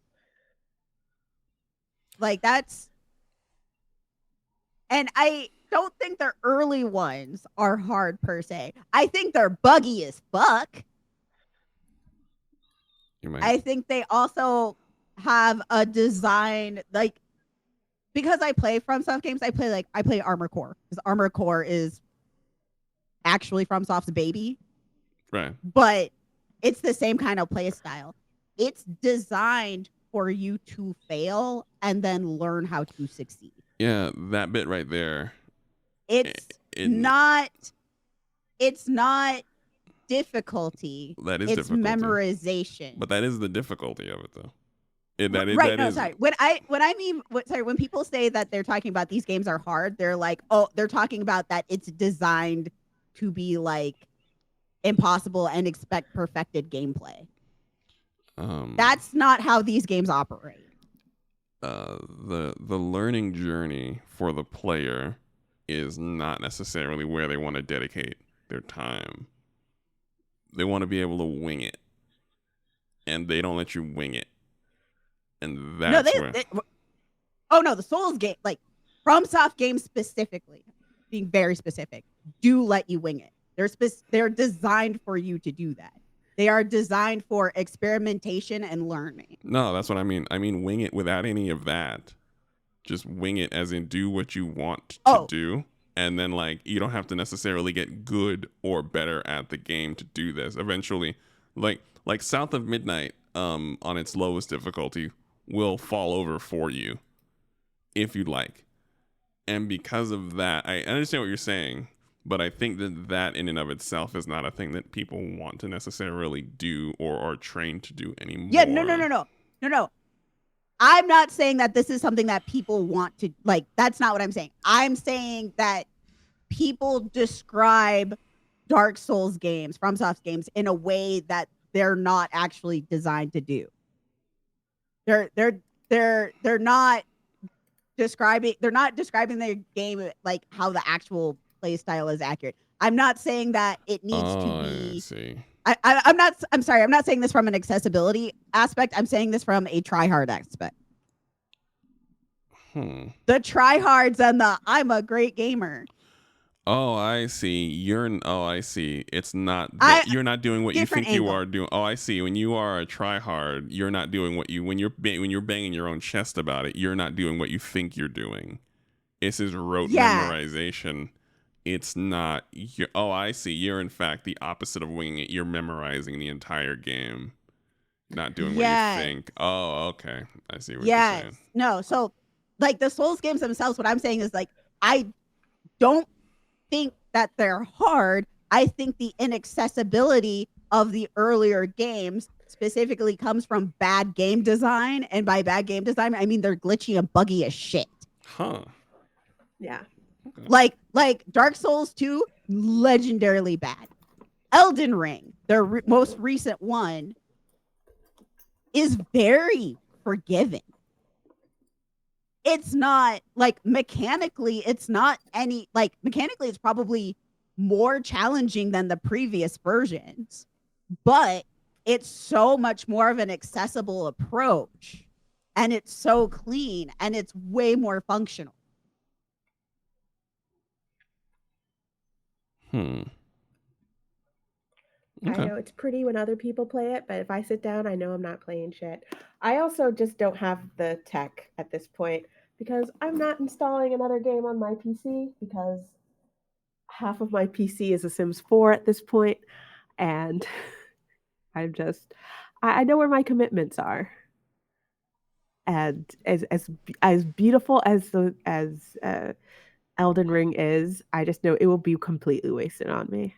Like and I don't think their early ones are hard per se. I think they're buggy as fuck. I think they also have a design, like, because I play From Soft games, I play Armored Core, because Armored Core is actually From Soft's baby. Right. But it's the same kind of play style. It's designed for you to fail and then learn how to succeed. Yeah, that bit right there. It's not difficulty. That is it's difficulty. Memorization. But that is the difficulty of it, though. Right. No, sorry. When people say that they're talking about these games are hard, they're like, oh, they're talking about that it's designed to be like impossible and expect perfected gameplay. That's not how these games operate. The learning journey for the player is not necessarily where they want to dedicate their time. They want to be able to wing it, and they don't let you wing it. And that's where. The Souls game, like FromSoft games specifically, being very specific, do let you wing it. They're designed for you to do that. They are designed for experimentation and learning. No, that's what I mean. I mean, wing it without any of that. Just wing it, as in do what you want to do. And then, like, you don't have to necessarily get good or better at the game to do this. Eventually, like South of Midnight, on its lowest difficulty, will fall over for you if you'd like. And because of that, I understand what you're saying, but I think that in and of itself is not a thing that people want to necessarily do or are trained to do anymore. Yeah, no. I'm not saying that this is something that people want to, like, that's not what I'm saying. I'm saying that people describe Dark Souls games, FromSoft games, in a way that they're not actually designed to do. They're not describing their game like how the actual play style is accurate. I'm not saying that it needs to be. I see. I'm sorry. I'm not saying this from an accessibility aspect. I'm saying this from a try-hard aspect. The try-hards and the I'm a great gamer. Oh, I see. I see. It's not. You're not doing what you think you are doing. Oh, I see. When you are a try-hard, you're not doing what you. When you're banging your own chest about it, you're not doing what you think you're doing. This is rote memorization. It's not. I see. You're in fact the opposite of winging it. You're memorizing the entire game, not doing what you think. Oh, okay. I see what you're saying. No, so like the Souls games themselves, what I'm saying is like I don't think that they're hard. I think the inaccessibility of the earlier games specifically comes from bad game design, and by bad game design, I mean they're glitchy and buggy as shit. Huh. Yeah. Like Dark Souls 2, legendarily bad. Elden Ring, their most recent one, is very forgiving. It's not like mechanically, it's probably more challenging than the previous versions, but it's so much more of an accessible approach, and it's so clean, and it's way more functional. Okay. I know it's pretty when other people play it, but if I sit down, I know I'm not playing shit. I also just don't have the tech at this point because I'm not installing another game on my PC because half of my PC is a Sims 4 at this point, and I know where my commitments are. And as beautiful as Elden Ring is, I just know it will be completely wasted on me.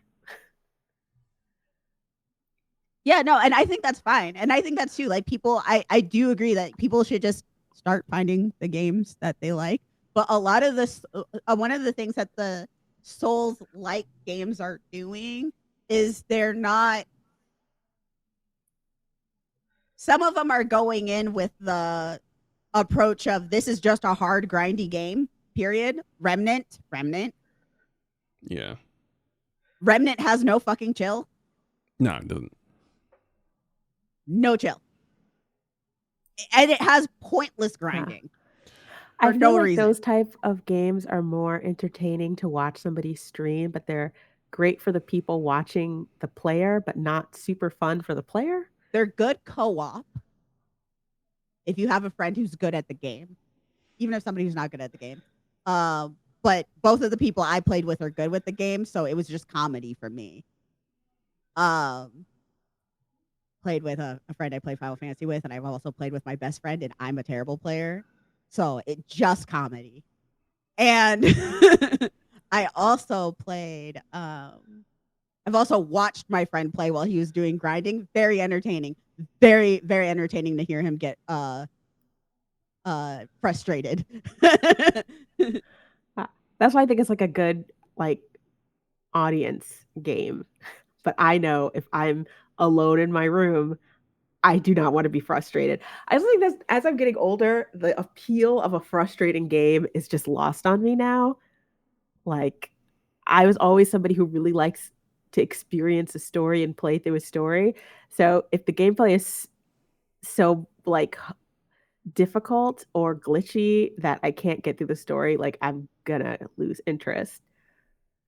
Yeah, no, and I think that's fine. And I think that's too, like, people, I do agree that people should just start finding the games that they like. But a lot of this, one of the things that the Souls-like games are doing is they're not, some of them are going in with the approach of this is just a hard, grindy game, period. Remnant. Yeah. Remnant has no fucking chill. No, it doesn't. No chill. And it has pointless grinding. I feel like those type of games are more entertaining to watch somebody stream, but they're great for the people watching the player, but not super fun for the player. They're good co-op if you have a friend who's good at the game, even if somebody who's not good at the game. But both of the people I played with are good with the game, so it was just comedy for me. Played with a friend I play Final Fantasy with, and I've also played with my best friend, and I'm a terrible player. So it just comedy. And I also played, I've also watched my friend play while he was doing grinding. Very entertaining. Very, very entertaining to hear him get frustrated. That's why I think it's like a good like audience game. But I know if I'm alone in my room, I do not want to be frustrated. I also think that as I'm getting older, the appeal of a frustrating game is just lost on me now. Like, I was always somebody who really likes to experience a story and play through a story. So if the gameplay is so like difficult or glitchy that I can't get through the story, like I'm gonna lose interest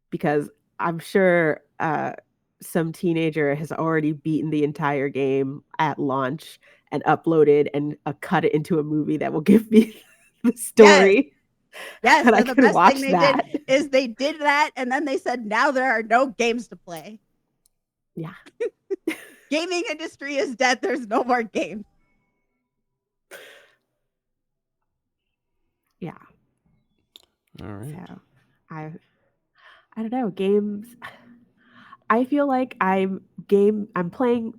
because I'm sure some teenager has already beaten the entire game at launch and uploaded and cut it into a movie that will give me the story. Yes, and I and the can best watch thing they that. did is they did that, and then they said now there are no games to play. Yeah. Gaming industry is dead. There's no more games. Yeah. All right. So I don't know, games. I feel like I'm playing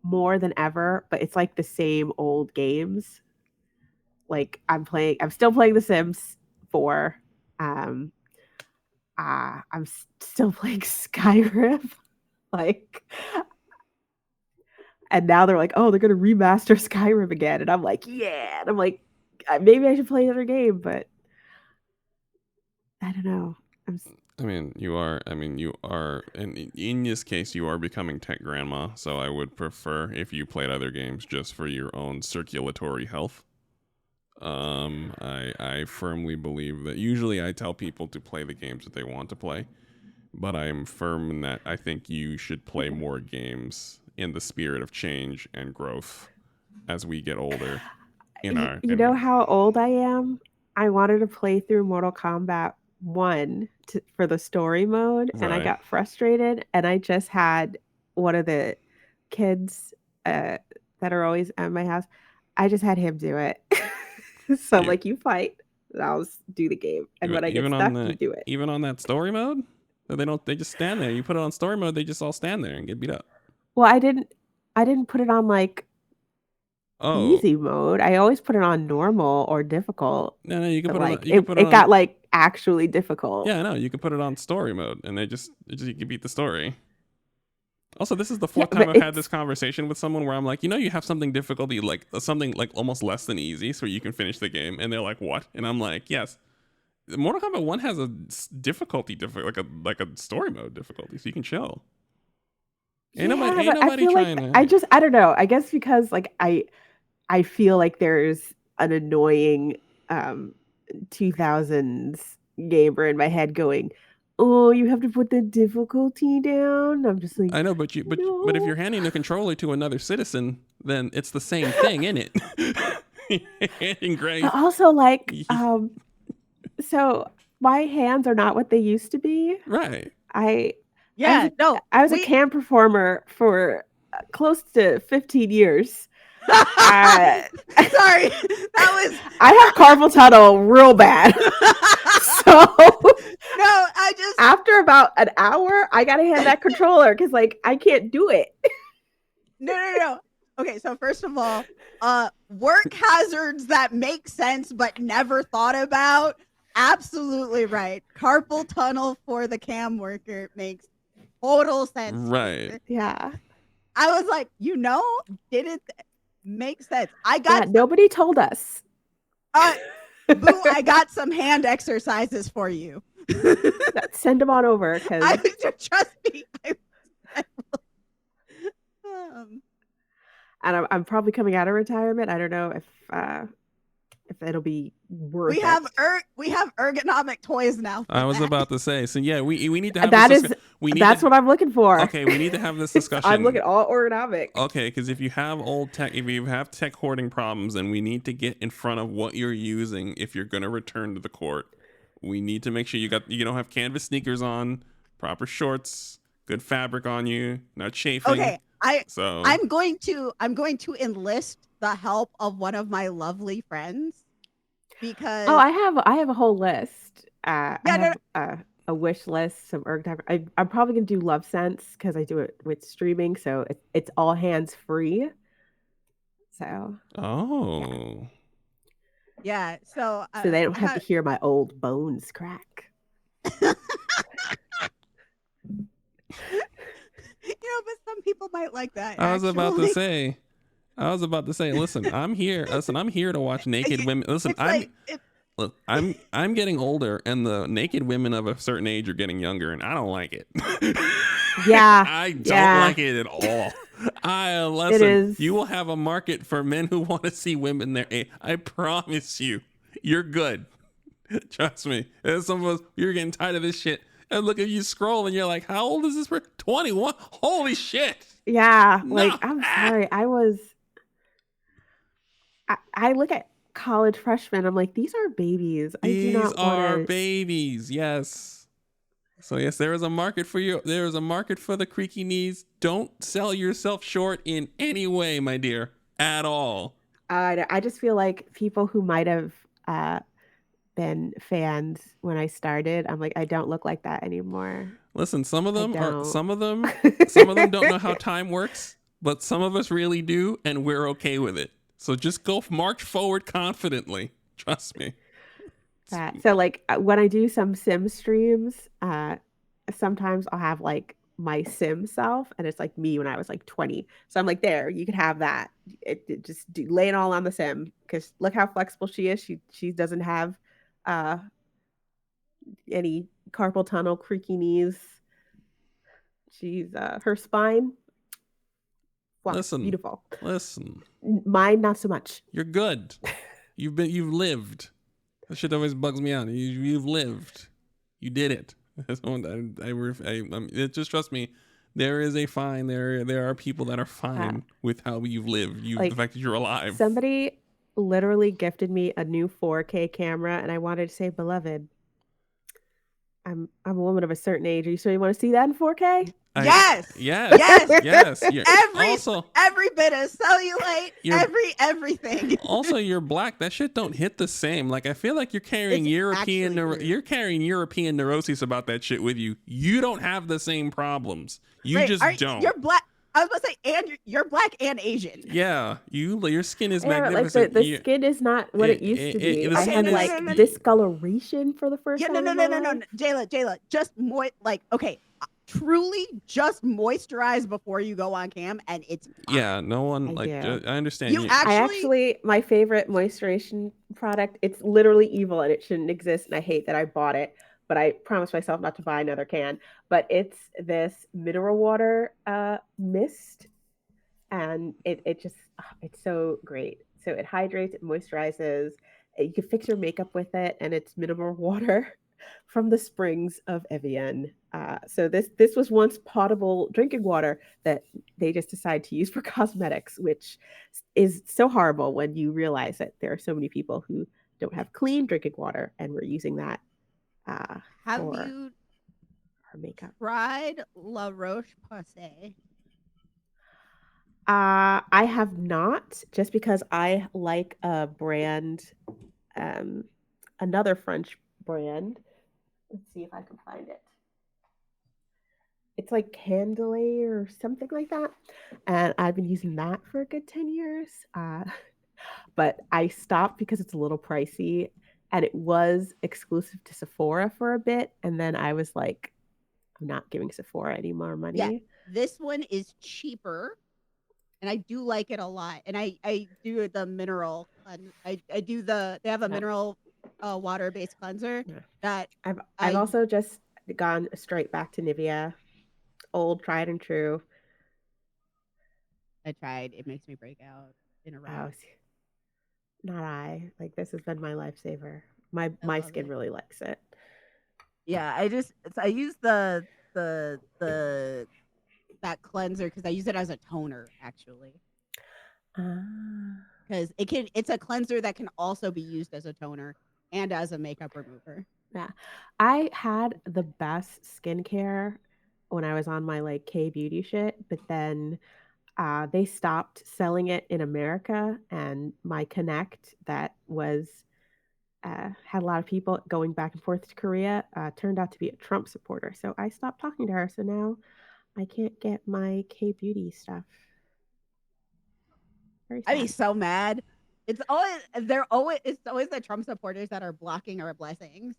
more than ever, but it's like the same old games. Like I'm still playing The Sims 4. Um I'm still playing Skyrim. Like, and now they're like, oh, they're gonna remaster Skyrim again, and I'm like, yeah, and I'm like, maybe I should play another game, but I don't know. I mean, you are, and in this case, you are becoming tech grandma. So I would prefer if you played other games just for your own circulatory health. I firmly believe that usually I tell people to play the games that they want to play, but I am firm in that I think you should play more games in the spirit of change and growth as we get older. You know how old I am? I wanted to play through Mortal Kombat 1 for the story mode, and I Right. got frustrated, and I just had one of the kids that are always at my house. I just had him do it. So I'm You- like, you fight, and I'll do the game. And when I get stuck, you do it. Even on that story mode, they just stand there. You put it on story mode, they just all stand there and get beat up. Well, I didn't put it on like Oh, easy mode. I always put it on normal or difficult. no, you can But put like it. You can put it it on. got like actually difficult. Yeah, no, you can put it on story mode, and they just you can beat the story. Also, this is the Yeah, fourth time but I've had this conversation with someone where I'm like, you have something difficult, like something like almost less than easy, so you can finish the game, and they're like, what? And I'm like, yes. Mortal Kombat 1 has a difficulty, like a story mode difficulty, so you can chill. Ain't nobody I feel trying like to. I don't know. I guess because like I feel like there's an annoying 2000s gamer in my head going, "Oh, you have to put the difficulty down." I'm just like, I know, but if no. you're handing a controller to another citizen, then it's the same thing, isn't it? But also like so my hands are not what they used to be. Right. I Yeah, I was a camp performer for close to 15 years. Sorry, that was. I have carpal tunnel real bad. So No, I just. after about an hour, I gotta hand that controller because like I can't do it. No. Okay, so first of all, work hazards that make sense but never thought about. Absolutely right. Carpal tunnel for the cam worker makes total sense. Right. Yeah. I was like, didn't make sense. I got nobody told us. Boo, I got some hand exercises for you. Send them on over because Trust me. and I'm probably coming out of retirement. I don't know if it'll be worth we it. We have ergonomic toys now. I was about to say. So yeah, we need to have that's what I'm looking for. Okay, we need to have this discussion. I'm looking all ergonomic. Okay, because if you have tech hoarding problems, then we need to get in front of what you're using if you're going to return to the court. We need to make sure you don't have canvas sneakers on, proper shorts, good fabric on you, not chafing. Okay, I'm going to enlist the help of one of my lovely friends because I have a whole list. I have a wish list, some ergonomic. I'm probably gonna do Love Sense because I do it with streaming, so it's all hands free. So oh. Yeah. So So they don't have to hear my old bones crack. But some people might like that. I was about to actually. say, listen, I'm here to watch naked women. Listen, It's like look, I'm getting older, and the naked women of a certain age are getting younger, and I don't like it. Yeah. I don't yeah. like it at all. It is. You will have a market for men who want to see women their age. I promise you, you're good. Trust me. There's some of us, you're getting tired of this shit. And look at you scroll, and you're like, how old is this person? 21. Holy shit. Yeah. No. Like, I'm sorry. I look at college freshmen. I'm like, these are babies. I do These not are want to. babies. Yes. So yes, there is a market for you. There is a market for the creaky knees. Don't sell yourself short in any way, my dear, at all. I just feel like people who might have been fans when I started, I'm like, I don't look like that anymore. Listen, some of them don't don't know how time works, but some of us really do, and we're okay with it. So just go march forward confidently. Trust me. So like when I do some sim streams, sometimes I'll have like my sim self, and it's like me when I was like 20. So I'm like, there, you can have that. Just lay it all on the sim, because look how flexible she is. She doesn't have any carpal tunnel, creaky knees. She's her spine. Wow, beautiful. Listen. Mine, not so much. You're good. You've lived. That shit always bugs me out. You've lived. You did it. Just trust me. There is a fine. There are people that are fine with how you've lived. The fact that you're alive. Somebody literally gifted me a new 4K camera, and I wanted to say, beloved, I'm a woman of a certain age. Are you sure you want to see that in 4K? Yes. Every bit of cellulite, everything. Also, you're black. That shit don't hit the same. Like, I feel like you're carrying European neuroses about that shit with you. You don't have the same problems. You just don't. You're black. I was about to say, and you're black and Asian. Yeah, your skin is magnificent. Like the skin is not what it used to be. I had like discoloration for the first time. No, Jayla, just truly just moisturize before you go on cam, and it's fine. Yeah, no one I understand. I actually my favorite moisturization product, it's literally evil and it shouldn't exist, and I hate that I bought it, but I promised myself not to buy another can. But it's this mineral water mist, and it's so great. So it hydrates, it moisturizes, you can fix your makeup with it, and it's mineral water from the springs of Evian. So this was once potable drinking water that they just decided to use for cosmetics, which is so horrible when you realize that there are so many people who don't have clean drinking water, and we're using that Have you our makeup. tried La Roche-Posay? I have not, just because I like a brand, another French brand. Let's see if I can find it. It's like Candele or something like that. And I've been using that for a good 10 years. But I stopped because it's a little pricey, and it was exclusive to Sephora for a bit. And then I was like, I'm not giving Sephora any more money. Yeah, this one is cheaper, and I do like it a lot. And I do the mineral. They have a mineral water-based cleanser that I've also just gone straight back to Nivea, old tried and true. I tried. It makes me break out in a row. Not I. Like, this has been my lifesaver. My skin really likes it. Yeah, I use the that cleanser because I use it as a toner actually. Because it's a cleanser that can also be used as a toner and as a makeup remover. Yeah. I had the best skincare when I was on my like K-beauty shit, but then they stopped selling it in America, and my Connect that was had a lot of people going back and forth to Korea turned out to be a Trump supporter. So I stopped talking to her. So now I can't get my K-beauty stuff. I'd be so mad. It's always the Trump supporters that are blocking our blessings.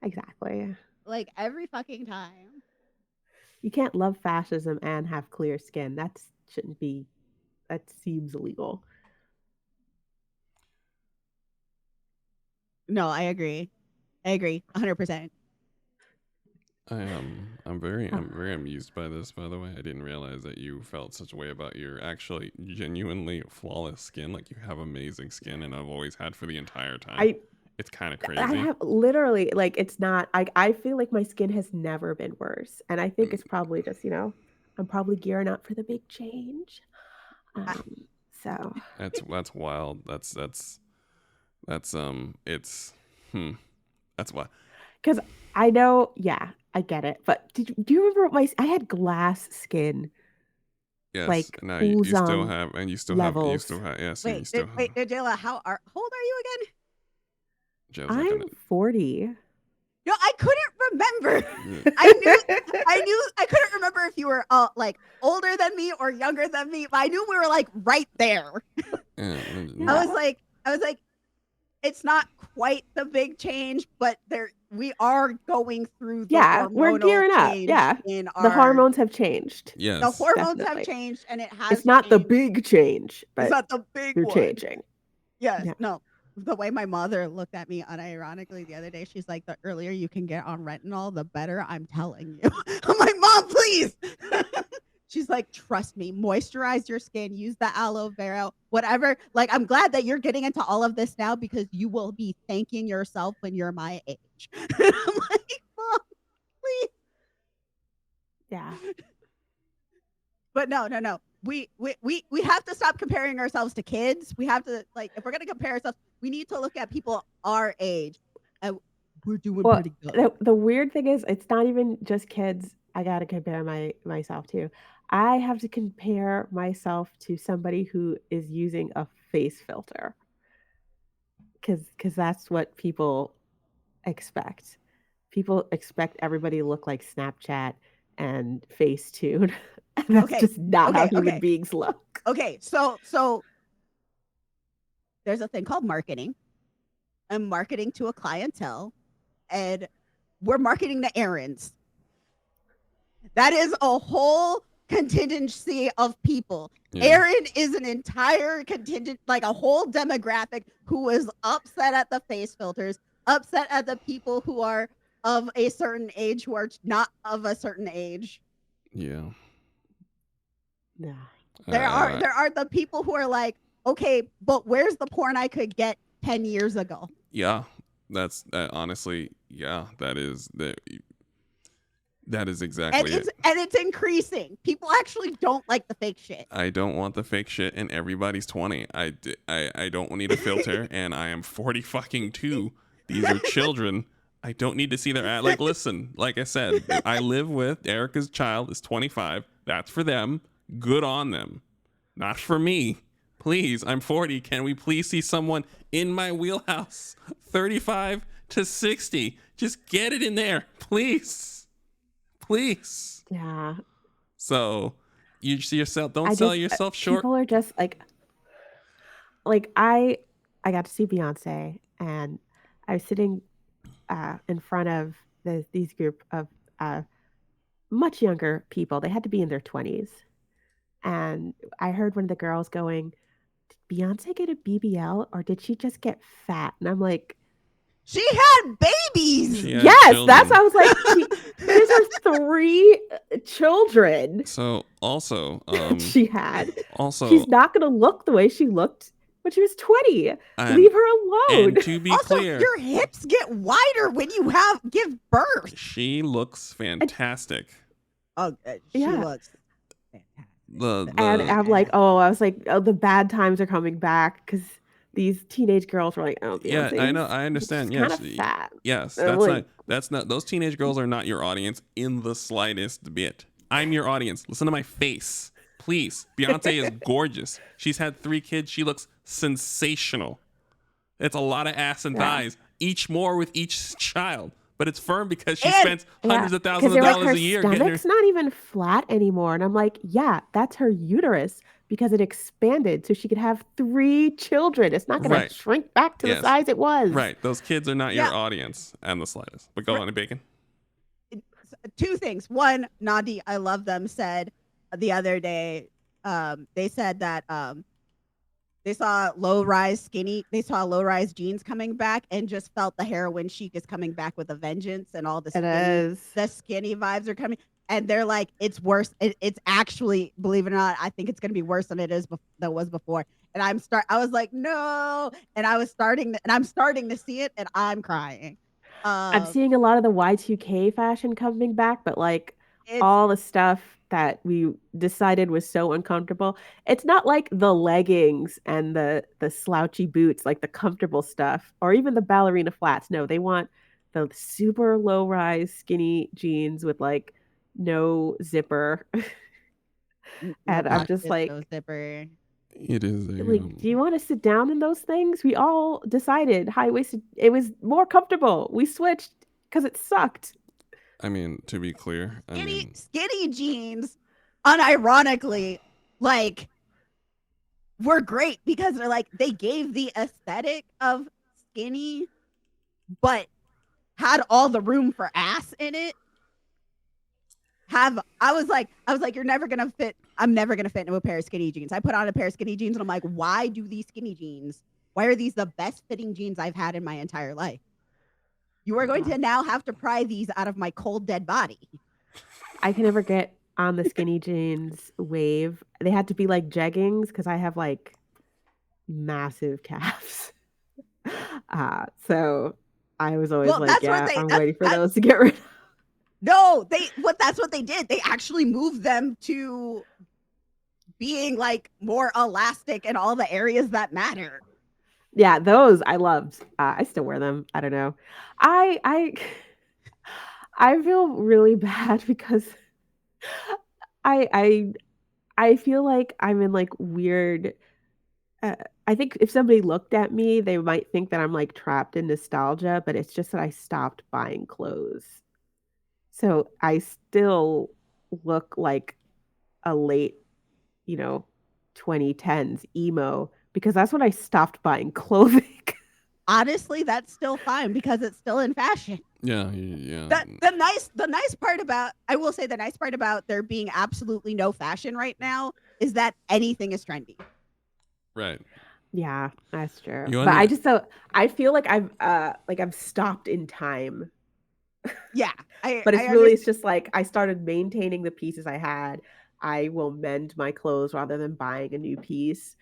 Exactly. Like every fucking time. You can't love fascism and have clear skin. Shouldn't be. That seems illegal. No, I agree. 100%. I'm very amused by this, by the way. I didn't realize that you felt such a way about your actually genuinely flawless skin. Like you have amazing skin, and I've always had for the entire time. It's kind of crazy. I have literally, like, it's not, I feel like my skin has never been worse. And I think it's probably just, I'm probably gearing up for the big change. So that's wild. That's that's why. because I know, yeah, I get it. But do you remember I had glass skin? Yes. Like Now you still Uzan have, and you still levels. have, yes. Wait, Jayla, how old are you again? Jill's I'm looking 40. No, I couldn't remember. I couldn't remember if you were like older than me or younger than me, but I knew we were like right there. Yeah. I was like, it's not quite the big change, but we are going through the we're gearing up. Yeah. The hormones have changed. Yes. The hormones definitely. have changed, and it has It's not the changed. big change, but It's not the big you're one. changing. Yes. Yeah. No. The way my mother looked at me unironically the other day, she's like, the earlier you can get on retinol, the better. I'm telling you. I'm like, Mom, please. She's like, trust me, moisturize your skin, use the aloe vera, whatever. Like, I'm glad that you're getting into all of this now because you will be thanking yourself when you're my age. I'm like, Mom, please. Yeah. But no. We have to stop comparing ourselves to kids. We have to, like, if we're gonna compare ourselves, we need to look at people our age. And we're doing pretty good. The weird thing is, it's not even just kids. I gotta compare myself to. I have to compare myself to somebody who is using a face filter, because that's what people expect. People expect everybody to look like Snapchat and Facetune. And that's just not how human beings look. Okay, so there's a thing called marketing, and marketing to a clientele, and we're marketing to errands. That is a whole contingency of people. Yeah. Aaron is an entire contingent, like a whole demographic who is upset at the face filters, upset at the people who are of a certain age who are not of a certain age. Yeah. Yeah. There are the people who are like, okay, but where's the porn I could get 10 years ago? Yeah. That's honestly, yeah, that is exactly it. And it's increasing. People actually don't like the fake shit. I don't want the fake shit, and everybody's 20. I don't need a filter, and I am 40 fucking 2. These are children. I don't need to see their ad. Like, listen, like I said, I live with Erica's child is 25. That's for them. Good on them. Not for me. Please, I'm 40. Can we please see someone in my wheelhouse? 35 to 60. Just get it in there. Please. Yeah. So you see yourself, don't sell yourself short. People are just like I got to see Beyonce, and I was sitting in front of these group of much younger people. They had to be in their 20s. And I heard one of the girls going, did Beyonce get a BBL or did she just get fat? And I'm like, she had babies. Yes, children. That's I was like, these are 3 children. So also, she had. Also, she's not gonna look the way she looked when she was 20. Leave her alone. And to be also, clear, your hips get wider when you give birth. She looks fantastic. She looks fantastic. And I'm like, the bad times are coming back because these teenage girls were like, oh, Beyonce, yeah, I know, I understand. Yes, kind of fat. Yes, that's not. Those teenage girls are not your audience in the slightest bit. I'm your audience. Listen to my face, please. Beyonce is gorgeous. She's had 3 kids. She looks sensational. It's a lot of ass and thighs, each more with each child. but it's firm because she And- spends hundreds of thousands Because of they're like, dollars her a year getting her. stomach's not even flat anymore. And I'm like, yeah, that's her uterus because it expanded so she could have 3 children. It's not going Right. to shrink back to the Yes. size it was. Right. Those kids are not Yeah. your audience and the slightest. But go on, Bacon. 2 things. One, Nandi, I love them, said the other day, they said that they saw low-rise jeans coming back and just felt the heroin chic is coming back with a vengeance, and all the skinny vibes are coming. And they're like, it's worse. It's actually, believe it or not, I think it's going to be worse than it was before. And I was like, no. And I'm starting to see it, and I'm crying. I'm seeing a lot of the Y2K fashion coming back, but like It's- all the stuff that we decided was so uncomfortable. It's not like the leggings and the slouchy boots, like the comfortable stuff, or even the ballerina flats. No, they want the super low rise skinny jeans with like no zipper. And I'm just like, no zipper. It is a, like, do you want to sit down in those things? We all decided high waisted. It was more comfortable. We switched because it sucked. I mean, to be clear, Skinny jeans, unironically, like, were great because they're like, they gave the aesthetic of skinny, but had all the room for ass in it. I was like, you're never gonna fit. I'm never gonna fit into a pair of skinny jeans. I put on a pair of skinny jeans and I'm like, why do these skinny jeans? Why are these the best fitting jeans I've had in my entire life? You are going to now have to pry these out of my cold, dead body. I can never get on the skinny jeans wave. They had to be like jeggings because I have like massive calves. So I was always like, yeah, I'm waiting for those to get rid of. No, that's what they did. They actually moved them to being like more elastic in all the areas that matter. Yeah, those I loved. I still wear them. I don't know. I feel really bad because I feel like I'm in like weird. I think if somebody looked at me, they might think that I'm like trapped in nostalgia, but it's just that I stopped buying clothes. So I still look like a late, 2010s emo because that's when I stopped buying clothing. Honestly, that's still fine because it's still in fashion. Yeah. The nice part about there being absolutely no fashion right now is that anything is trendy. Right. Yeah, that's true. You But I feel like I've stopped in time. Yeah. It's just like I started maintaining the pieces I had. I will mend my clothes rather than buying a new piece.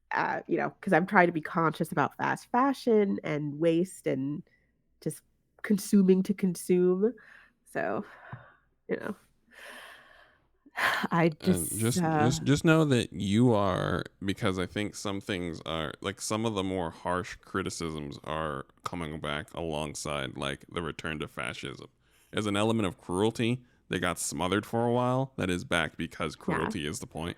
Because I'm trying to be conscious about fast fashion and waste and just consuming to consume. So, I just know that you are, because I think some things are like some of the more harsh criticisms are coming back alongside like the return to fascism. As an element of cruelty that got smothered for a while, that is back because cruelty is the point.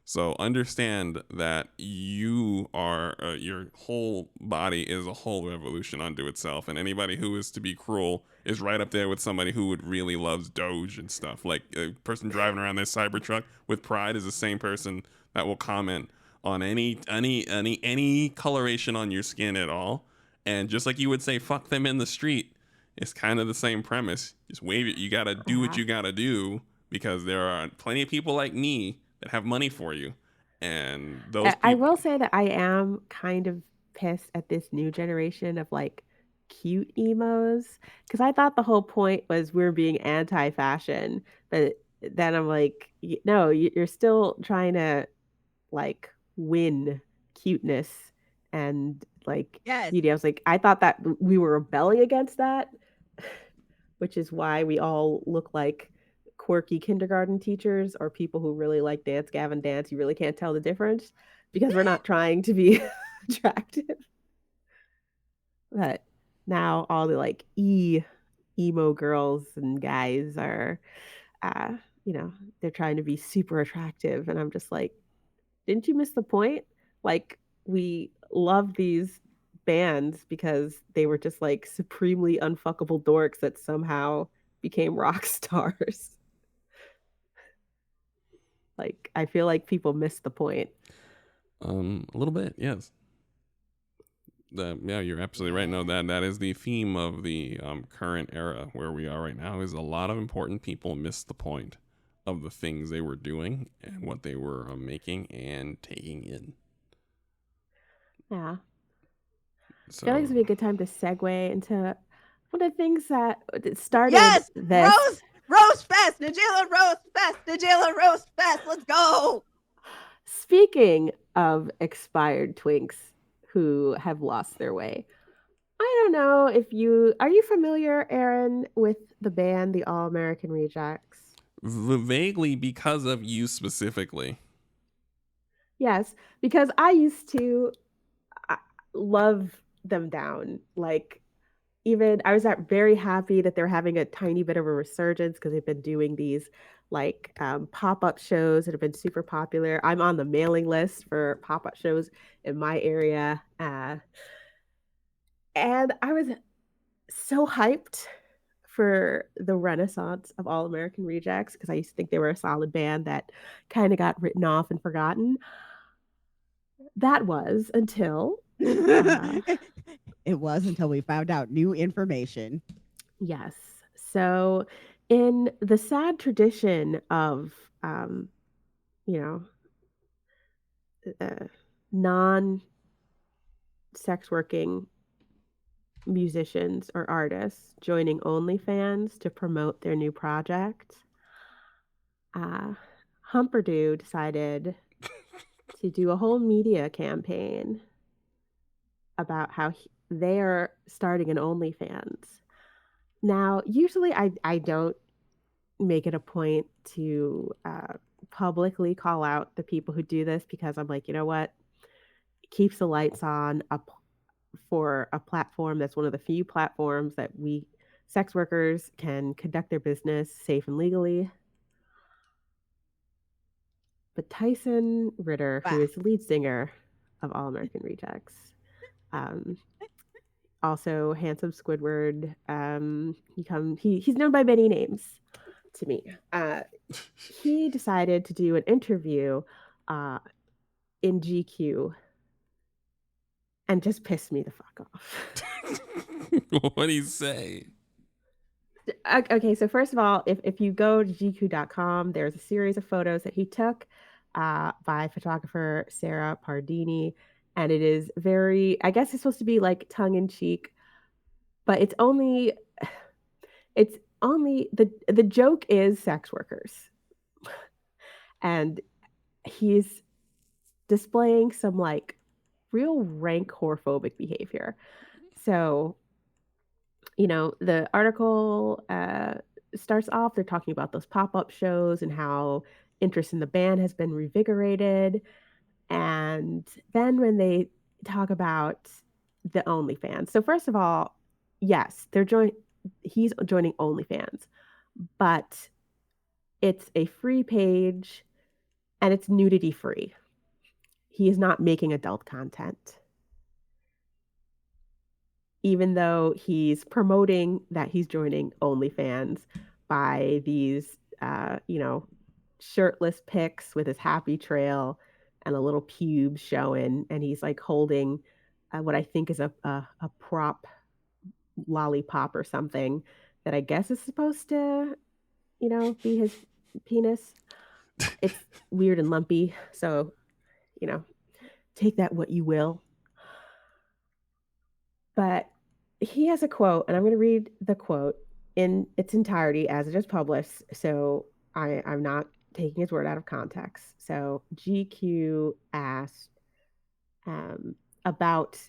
So understand that you are your whole body is a whole revolution unto itself, and anybody who is to be cruel is right up there with somebody who would really loves Doge and stuff. Like a person driving around their Cybertruck with pride is the same person that will comment on any coloration on your skin at all. And just like you would say fuck them in the street, it's kind of the same premise. Just wave it. You gotta do what you gotta do because there are plenty of people like me that have money for you. And those people, I will say that I am kind of pissed at this new generation of like cute emos because I thought the whole point was we're being anti-fashion, but then I'm like, no, you're still trying to like win cuteness and like beauty. I was like, I thought that we were rebelling against that, which is why we all look like quirky kindergarten teachers or people who really like Dance Gavin Dance. You really can't tell the difference because we're not trying to be attractive. But now all the like emo girls and guys are they're trying to be super attractive, and I'm just like, didn't you miss the point? Like, we love these bands because they were just like supremely unfuckable dorks that somehow became rock stars. Like, I feel like people miss the point. A little bit, yes. Yeah, you're absolutely right. No, that is the theme of the current era where we are right now. Is a lot of important people miss the point of the things they were doing and what they were making and taking in. Yeah. So I feel like this would be a good time to segue into one of the things that started Yes, this. Roast Fest, Najila Roast Fest. Let's go. Speaking of expired twinks who have lost their way, I don't know if are you familiar, Aaron, with the band the All American Rejects? vaguely because of you specifically. Yes, because I used to love them down. Like, even I was very happy that they're having a tiny bit of a resurgence because they've been doing these like pop-up shows that have been super popular. I'm on the mailing list for pop-up shows in my area. And I was so hyped for the renaissance of All American Rejects because I used to think they were a solid band that kind of got written off and forgotten. That was until It was until we found out new information. yes. So, in the sad tradition of, you know, non sex working musicians or artists joining OnlyFans to promote their new project, Humperdew decided to do a whole media campaign about how they are starting an OnlyFans. Now, usually I don't make it a point to publicly call out the people who do this because I'm like, you know what? It keeps the lights on up for a platform that's one of the few platforms that we sex workers can conduct their business safe and legally. But Tyson Ritter, who Bah. is the lead singer of All American Rejects, also handsome Squidward, he's known by many names to me. He decided to do an interview in GQ and just pissed me the fuck off. What do you say? Okay, so first of all, if you go to GQ.com, there's a series of photos that he took by photographer Sarah Pardini, and it is very, I guess it's supposed to be like tongue in cheek, but it's only the joke is sex workers, and he's displaying some like real rank whorephobic behavior. So, the article starts off, they're talking about those pop-up shows and how interest in the band has been revigorated. And then when they talk about the OnlyFans. So first of all, yes, he's joining OnlyFans, but it's a free page and it's nudity free. He is not making adult content. Even though he's promoting that he's joining OnlyFans by these, shirtless pics with his happy trail and a little pubes showing, and he's like holding what I think is a prop lollipop or something that I guess is supposed to, be his penis. It's weird and lumpy, so take that what you will. But he has a quote, and I'm going to read the quote in its entirety as it is published. So I'm not taking his word out of context. So GQ asked about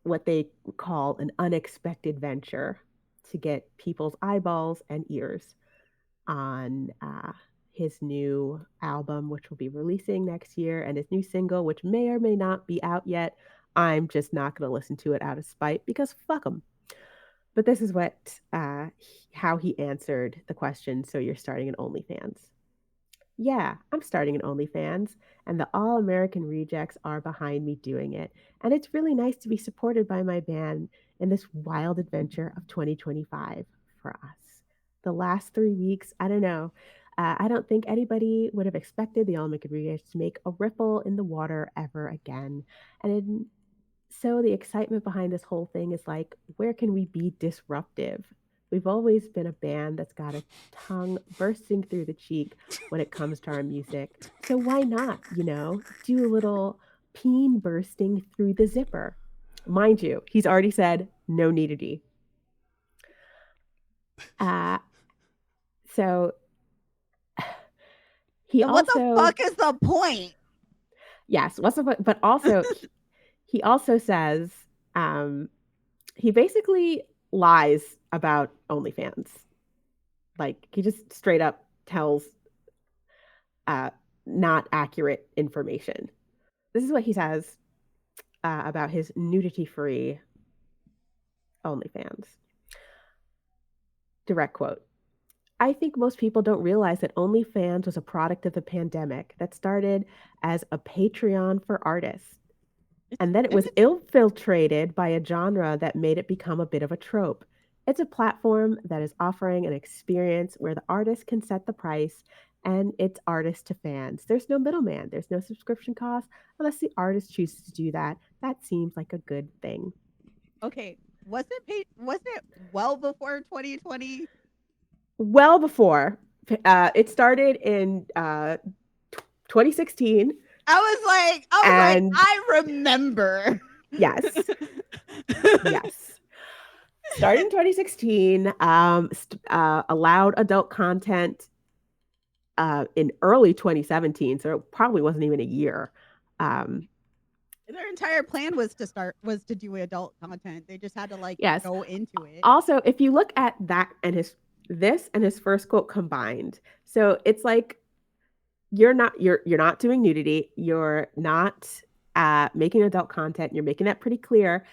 what they call an unexpected venture to get people's eyeballs and ears on his new album, which will be releasing next year, and his new single, which may or may not be out yet. I'm just not going to listen to it out of spite because fuck him. But this is how he answered the question. So you're starting an OnlyFans. Yeah, I'm starting an OnlyFans, and the All American Rejects are behind me doing it. And it's really nice to be supported by my band in this wild adventure of 2025 for us. The last 3 weeks, I don't know. I don't think anybody would have expected the All American Rejects to make a ripple in the water ever again. And so the excitement behind this whole thing is like, where can we be disruptive? We've always been a band that's got a tongue bursting through the cheek when it comes to our music. So why not, do a little peen bursting through the zipper? Mind you, he's already said no nudity. Uh, so he And what the also, fuck is the point? yes, but also he also says, he basically lies about OnlyFans. Like he just straight up tells uh, not accurate information. This is what he says about his nudity-free OnlyFans. Direct quote. I think most people don't realize that OnlyFans was a product of the pandemic that started as a Patreon for artists. And then it was infiltrated by a genre that made it become a bit of a trope. It's a platform that is offering an experience where the artist can set the price and it's artist to fans. There's no middleman, there's no subscription cost unless the artist chooses to do that. That seems like a good thing. Okay, was it well before 2020? Well before it started in 2016. I was like, I remember. Yes. Yes. Started in 2016, allowed adult content in early 2017, so it probably wasn't even a year. Their entire plan was to do adult content. They just had to Yes. go into it. Also, if you look at that and his first quote combined, so it's like you're not doing nudity, you're not making adult content, you're making that pretty clear.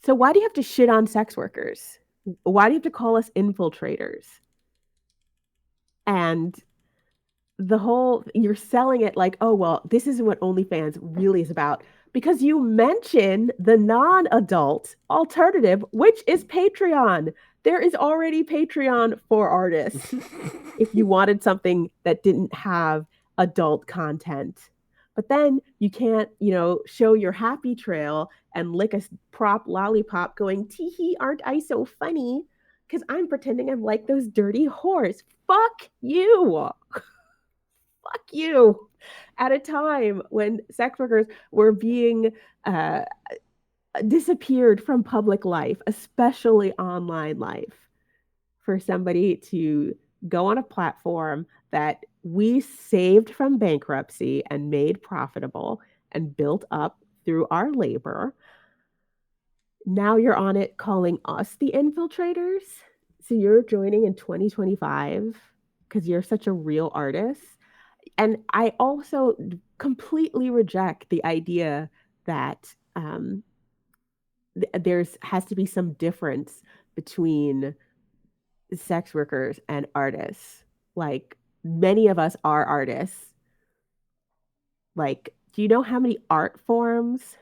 So why do you have to shit on sex workers? Why do you have to call us infiltrators? And you're selling it like, oh, well, this isn't what OnlyFans really is about. Because you mention the non-adult alternative, which is Patreon. There is already Patreon for artists if you wanted something that didn't have adult content. But then you can't, show your happy trail and lick a prop lollipop going, tee-hee, aren't I so funny? Because I'm pretending I'm like those dirty whores. Fuck you. Fuck you. At a time when sex workers were being disappeared from public life, especially online life, for somebody to go on a platform that we saved from bankruptcy and made profitable and built up through our labor. Now you're on it calling us the infiltrators. So you're joining in 2025 because you're such a real artist. And I also completely reject the idea that there's has to be some difference between sex workers and artists. Like many of us are artists. Like, do you know how many art forms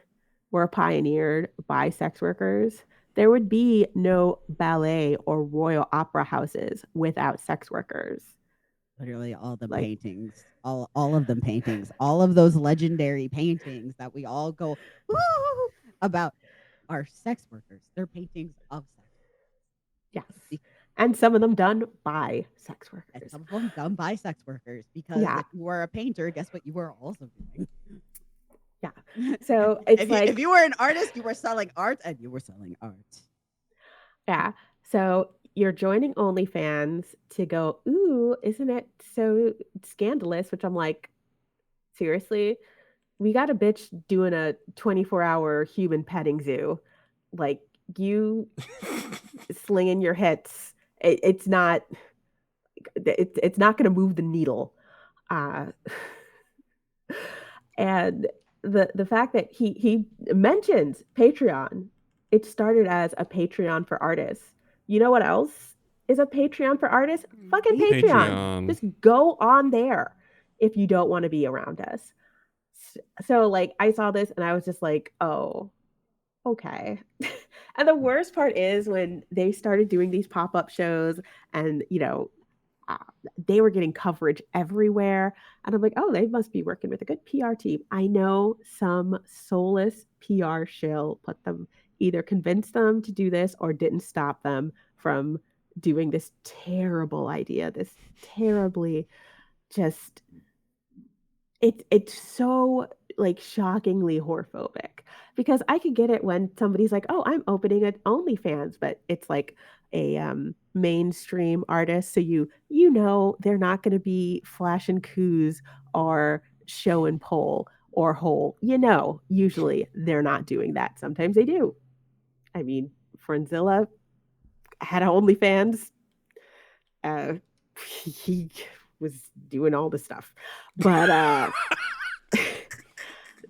were pioneered by sex workers? There would be no ballet or royal opera houses without sex workers. Literally all the paintings, all of them paintings, all of those legendary paintings that we all go woo about are sex workers. They're paintings of sex. Yes. And some of them done by sex workers. And some of them done by sex workers because if you were a painter, guess what you were also doing? Yeah. So it's if you were an artist, you were selling art and you were selling art. Yeah. So you're joining OnlyFans to go, ooh, isn't it so scandalous? Which I'm like, seriously? We got a bitch doing a 24-hour human petting zoo. Like, you slinging your hits. It's not going to move the needle. And the fact that he mentions Patreon, it started as a Patreon for artists. You know what else is a Patreon for artists? Fucking Patreon. Just go on there. if you don't want to be around us. So like I saw this and I was just like, oh, okay. And the worst part is when they started doing these pop-up shows and, uh, they were getting coverage everywhere. And I'm like, oh, they must be working with a good PR team. I know some soulless PR shill put them, either convinced them to do this or didn't stop them from doing this terrible idea, this terribly just it's so like shockingly horphobic because I could get it when somebody's like, "Oh, I'm opening an OnlyFans," but it's like a mainstream artist, so they're not going to be flash and coos or show and pole or hole. Usually they're not doing that. Sometimes they do. I mean, Frenzilla had OnlyFans. Uh, he was doing all the stuff, but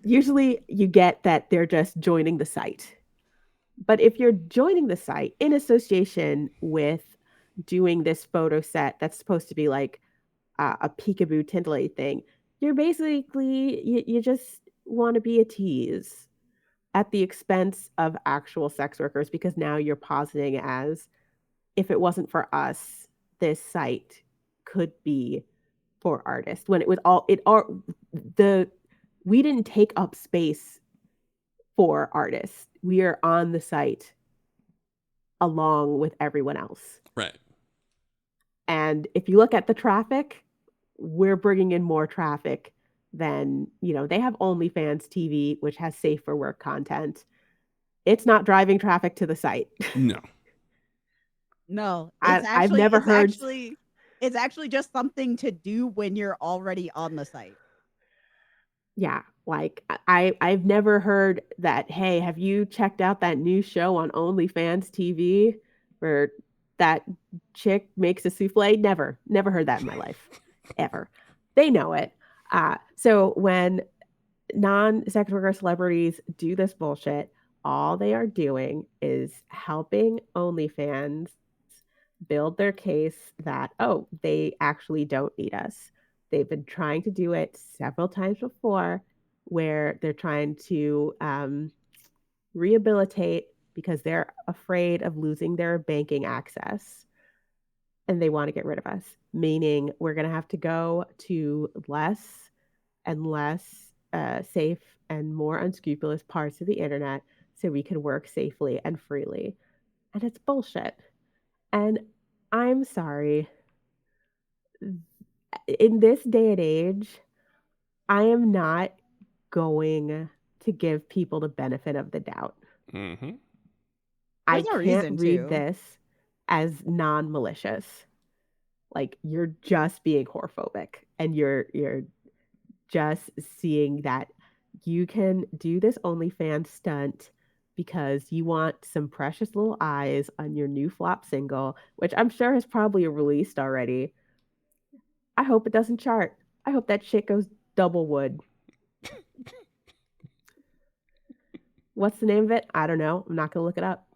usually you get that they're just joining the site. But if you're joining the site in association with doing this photo set that's supposed to be like a peekaboo tintillate thing, you're basically, you just want to be a tease at the expense of actual sex workers because now you're positing as if it wasn't for us, this site could be for artists when it was all it are the we didn't take up space for artists. We are on the site along with everyone else. Right. And if you look at the traffic, we're bringing in more traffic than, they have OnlyFans TV, which has safe for work content. It's not driving traffic to the site. No. No, I've never heard. It's actually just something to do when you're already on the site. Yeah, like I've never heard that, hey, have you checked out that new show on OnlyFans TV where that chick makes a souffle? Never heard that in my life. Ever. They know it. So when non-sex worker celebrities do this bullshit, all they are doing is helping OnlyFans build their case that, oh, they actually don't need us. They've been trying to do it several times before where they're trying to rehabilitate because they're afraid of losing their banking access and they want to get rid of us, meaning we're going to have to go to less and less safe and more unscrupulous parts of the internet so we can work safely and freely. And it's bullshit. And I'm sorry. In this day and age, I am not going to give people the benefit of the doubt. Mm-hmm. I There's no can't reason read to. this as non-malicious. Like you're just being horphobic and you're just seeing that you can do this OnlyFans stunt because you want some precious little eyes on your new flop single, which I'm sure has probably released already. I hope it doesn't chart. I hope that shit goes double wood. What's the name of it? I don't know. I'm not going to look it up.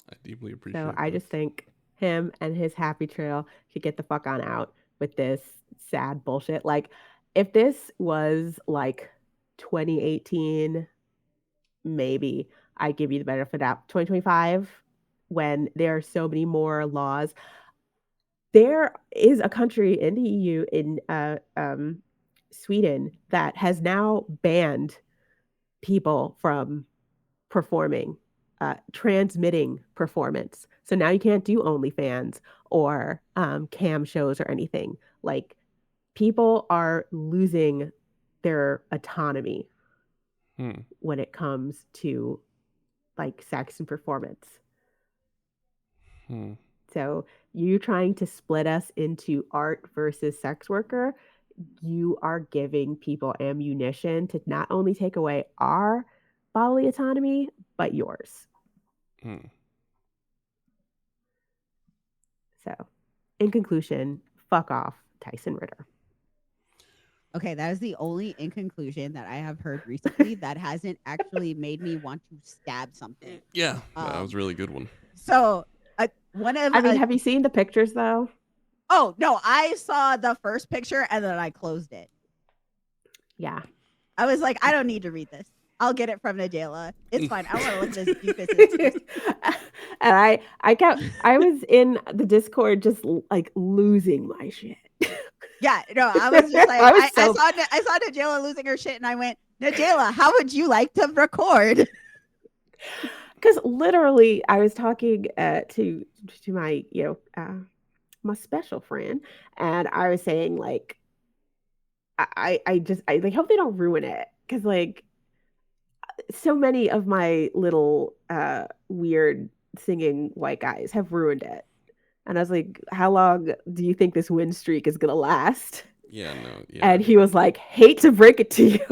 I deeply appreciate So I just think him and his happy trail should get the fuck on out with this sad bullshit. Like, if this was like 2018, maybe I give you the benefit of doubt. 2025, when there are so many more laws, there is a country in the EU, in Sweden, that has now banned people from performing, transmitting performance. So now you can't do OnlyFans or cam shows or anything. Like, people are losing their autonomy when it comes to like sex and performance. So you trying to split us into art versus sex worker, you are giving people ammunition to not only take away our bodily autonomy, but yours. So, in conclusion, fuck off, Tyson Ritter. Okay, that is the only in conclusion that I have heard recently that hasn't actually made me want to stab something. Yeah, that was a really good one. So, one of I mean, have you seen the pictures though? Oh no, I saw the first picture and then I closed it. Yeah. I was like, I don't need to read this. I'll get it from Nadela. It's fine. I want to look at this doofus's. And I was in the Discord just like losing my shit. Yeah, no, I was just like, I saw Nadela losing her shit, and I went, Nadela, how would you like to record? Because literally, I was talking to my my special friend, and I was saying like, I like hope they don't ruin it because like so many of my little weird singing white guys have ruined it. And I was like, how long do you think this win streak is gonna last? Yeah, no, yeah. And he was like, hate to break it to you.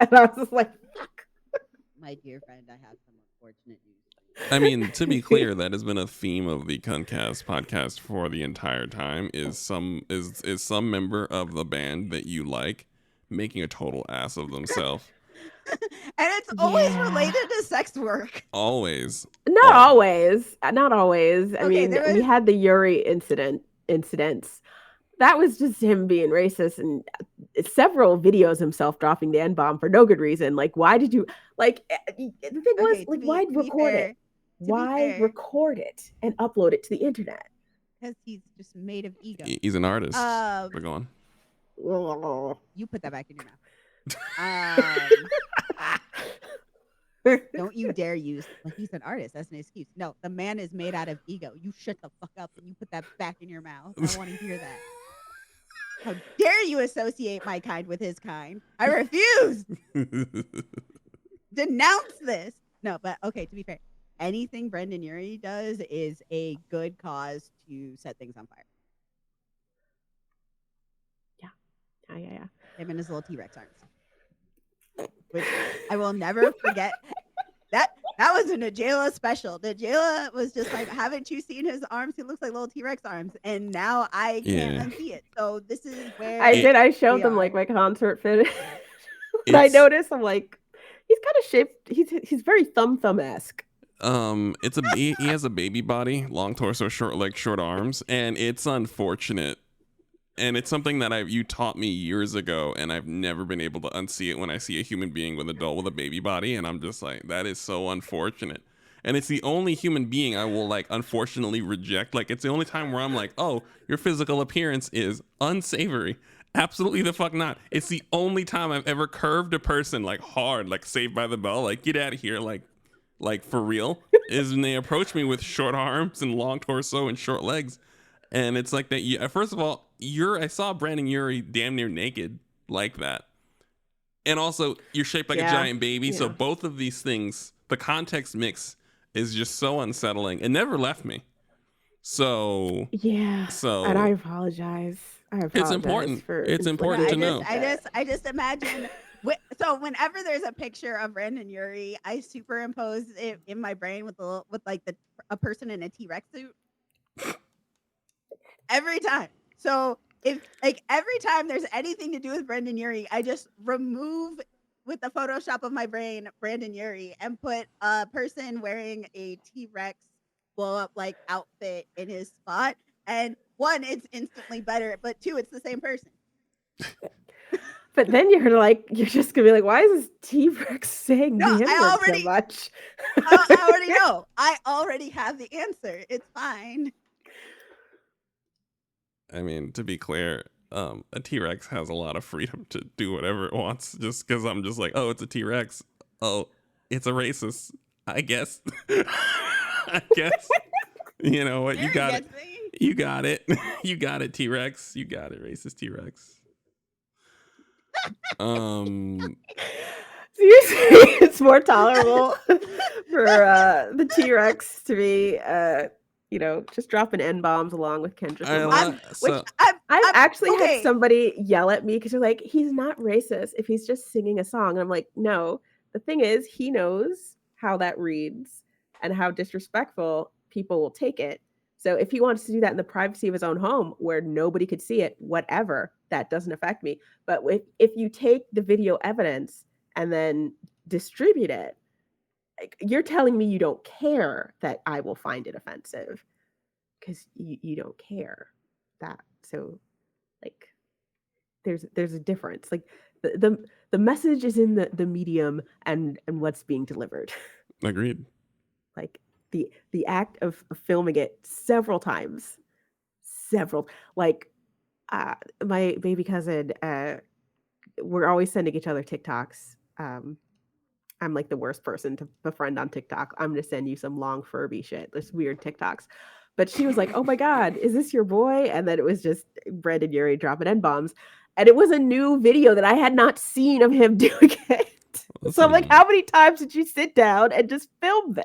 And I was just like, fuck. My dear friend, I have some unfortunate news. I mean, to be clear, that has been a theme of the Cuntcast podcast for the entire time. Is some member of the band that you like making a total ass of themselves? And it's always related to sex work. Always. Not always. Not always. I Okay, mean, we had the Yuri incidents. That was just him being racist, and several videos himself dropping the N-bomb for no good reason. Like, why did you like? The thing was, like, why record it? Why record it and upload it to the internet? Because he's just made of ego. He's an artist. But go on. You put that back in your mouth. Don't you dare use like he's an artist. That's an excuse. No, the man is made out of ego. You shut the fuck up and you put that back in your mouth. I want to hear that. How dare you associate my kind with his kind? I refuse. Denounce this. No, but okay, to be fair, anything Brendan Urie does is a good cause to set things on fire. Yeah. Him and his little T-Rex arms. Which I will never forget. That was a Najela special. Najela was just like, haven't you seen his arms? He looks like little T-Rex arms. And now I can't unsee it. So this is where I showed them like my concert finish. I noticed I'm like, he's kind of shaped. He's very thumb-esque. He has a baby body, long torso, short legs, short arms, and it's unfortunate. And it's something that you taught me years ago, and I've never been able to unsee it when I see a human being with a baby body, and I'm just like, that is so unfortunate. And it's the only human being I will like unfortunately reject. Like, it's the only time where I'm like, oh, your physical appearance is unsavory. Absolutely the fuck not. It's the only time I've ever curved a person like hard, like Saved by the Bell, like get out of here, like for real, is when they approach me with short arms and long torso and short legs. And it's like that. First of all, I saw Brandon Urie damn near naked like that. And also, you're shaped like a giant baby. Yeah. So both of these things, the context mix is just so unsettling. It never left me. So and I apologize. It's important. It's important to know. I just imagine. So whenever there's a picture of Brandon Urie, I superimpose it in my brain with a person in a T-Rex suit. Every time. So if like every time there's anything to do with Brandon Urie, I just remove with the Photoshop of my brain Brandon Urie and put a person wearing a T-Rex blow up like outfit in his spot. And one, it's instantly better, but two, it's the same person. But then you're just gonna be like, why is this T-Rex saying the N-word so much? I already know. I already have the answer. It's fine. I mean, to be clear, a T-Rex has a lot of freedom to do whatever it wants. Just because I'm just like, oh, it's a T-Rex. Oh, it's a racist. I guess. I guess. You know what? You got it. You got it. You got it, T-Rex. You got it, racist T-Rex. Seriously, it's more tolerable for the T-Rex to be just dropping N-bombs along with Kendrick. I've actually had somebody yell at me because they're like, he's not racist if he's just singing a song. And I'm like, no, the thing is, he knows how that reads and how disrespectful people will take it. So if he wants to do that in the privacy of his own home where nobody could see it, whatever, that doesn't affect me. But if you take the video evidence and then distribute it, you're telling me you don't care that I will find it offensive because you don't care. that. So like there's a difference. Like the message is in the medium and what's being delivered. Agreed. Like the act of filming it several times, several like my baby cousin, we're always sending each other TikToks. I'm like the worst person to befriend on TikTok. I'm gonna send you some long Furby shit, this weird TikToks. But she was like, "Oh my god, is this your boy?" And then it was just Brandon Urie dropping N bombs, and it was a new video that I had not seen of him doing it. So I'm like, Listen. "How many times did you sit down and just film this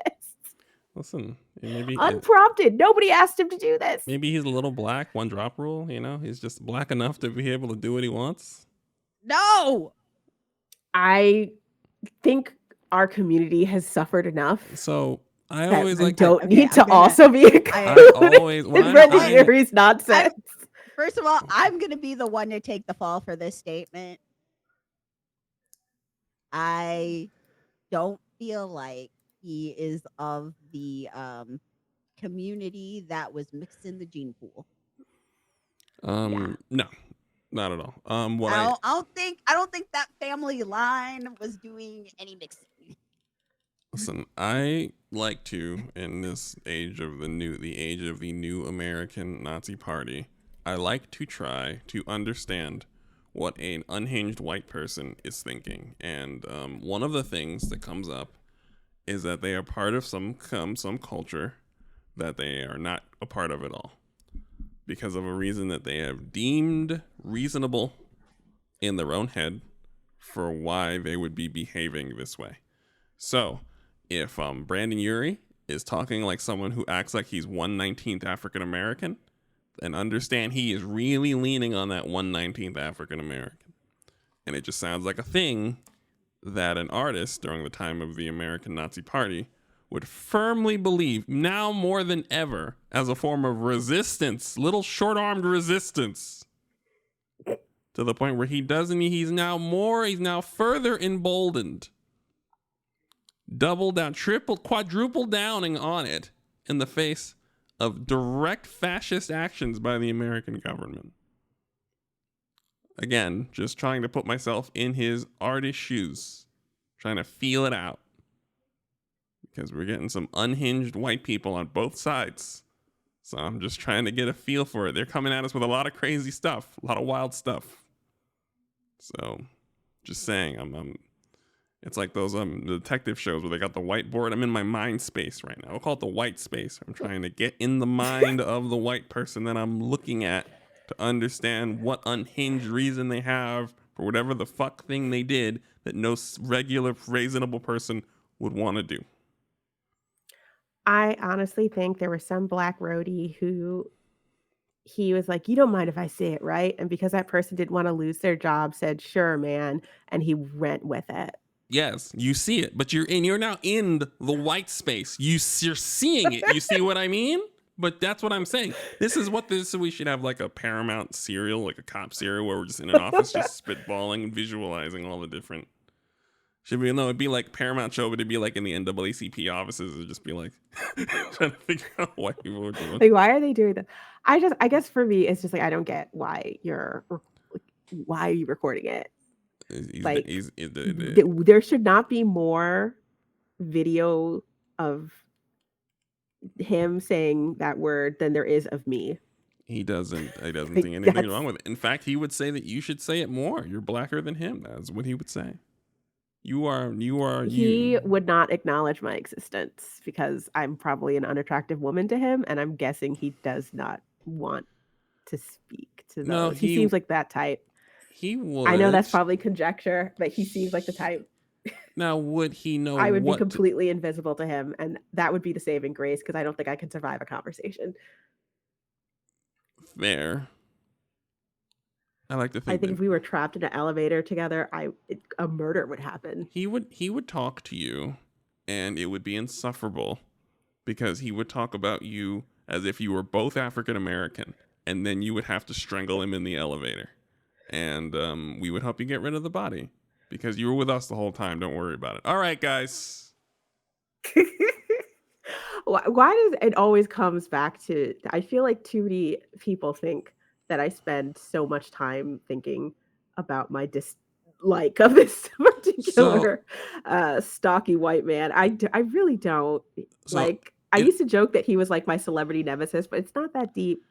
Listen, maybe unprompted? Nobody asked him to do this." maybe he's a little black, one drop rule. You know, he's just black enough to be able to do what he wants. No. I think our community has suffered enough So I that always we like don't to. need I'm to gonna- also be I included always. in Well, Brendan I- Urie's nonsense. First of all, I'm gonna be the one to take the fall for this statement. I don't feel like he is of the community that was mixed in the gene pool. No, not at all. What I don't think that family line was doing any mixing. Listen, I like to, in this age of the new American Nazi Party, I like to try to understand what an unhinged white person is thinking. And one of the things that comes up is that they are part of some culture that they are not a part of at all, because of a reason that they have deemed reasonable in their own head for why they would be behaving this way. So, if Brandon Urie is talking like someone who acts like he's 1/19th African American, then understand he is really leaning on that 1/19th African American. And it just sounds like a thing that an artist during the time of the American Nazi Party would firmly believe, now more than ever, as a form of resistance, little short-armed resistance, to the point where he's now further emboldened, double down, triple, quadruple downing on it in the face of direct fascist actions by the American government. Again, just trying to put myself in his artist shoes, trying to feel it out. Because we're getting some unhinged white people on both sides. So I'm just trying to get a feel for it. They're coming at us with a lot of crazy stuff, a lot of wild stuff. So, just saying, it's like those detective shows where they got the whiteboard. I'm in my mind space right now. We'll call it the white space. I'm trying to get in the mind of the white person that I'm looking at to understand what unhinged reason they have for whatever the fuck thing they did that no regular, reasonable person would want to do. I honestly think there was some black roadie who he was like, "You don't mind if I say it, right?" And because that person didn't want to lose their job, said, "Sure, man," and he went with it. Yes, you see it, but you're now in the white space. You're seeing it. You see what I mean? But that's what I'm saying. We should have like a Paramount serial, like a cop serial, where we're just in an office just spitballing and visualizing all the different. It'd be like Paramount show, but it'd be like in the NAACP offices. It'd just be like trying to figure out what people were doing. Like, why are they doing that? I guess for me, it's just like I don't get why are you recording it? There should not be more video of him saying that word than there is of me. He doesn't think anything wrong with it. In fact, he would say that you should say it more. You're blacker than him. That's what he would say. You are He would not acknowledge my existence because I'm probably an unattractive woman to him, and I'm guessing he does not want to speak to those. No, he seems like that type. He would. I know that's probably conjecture, but he seems like the type. Now, would he know? I would be completely invisible to him, and that would be the saving grace because I don't think I could survive a conversation. Fair. I like to think. I think if we were trapped in an elevator together, a murder would happen. He would talk to you, and it would be insufferable because he would talk about you as if you were both African American, and then you would have to strangle him in the elevator, and we would help you get rid of the body because you were with us the whole time. Don't worry about it. All right, guys. Why does it always comes back to? I feel like too many people think that I spend so much time thinking about my dislike of this particular stocky white man. I really don't. So Like, I it used to joke that he was like my celebrity nemesis, but it's not that deep.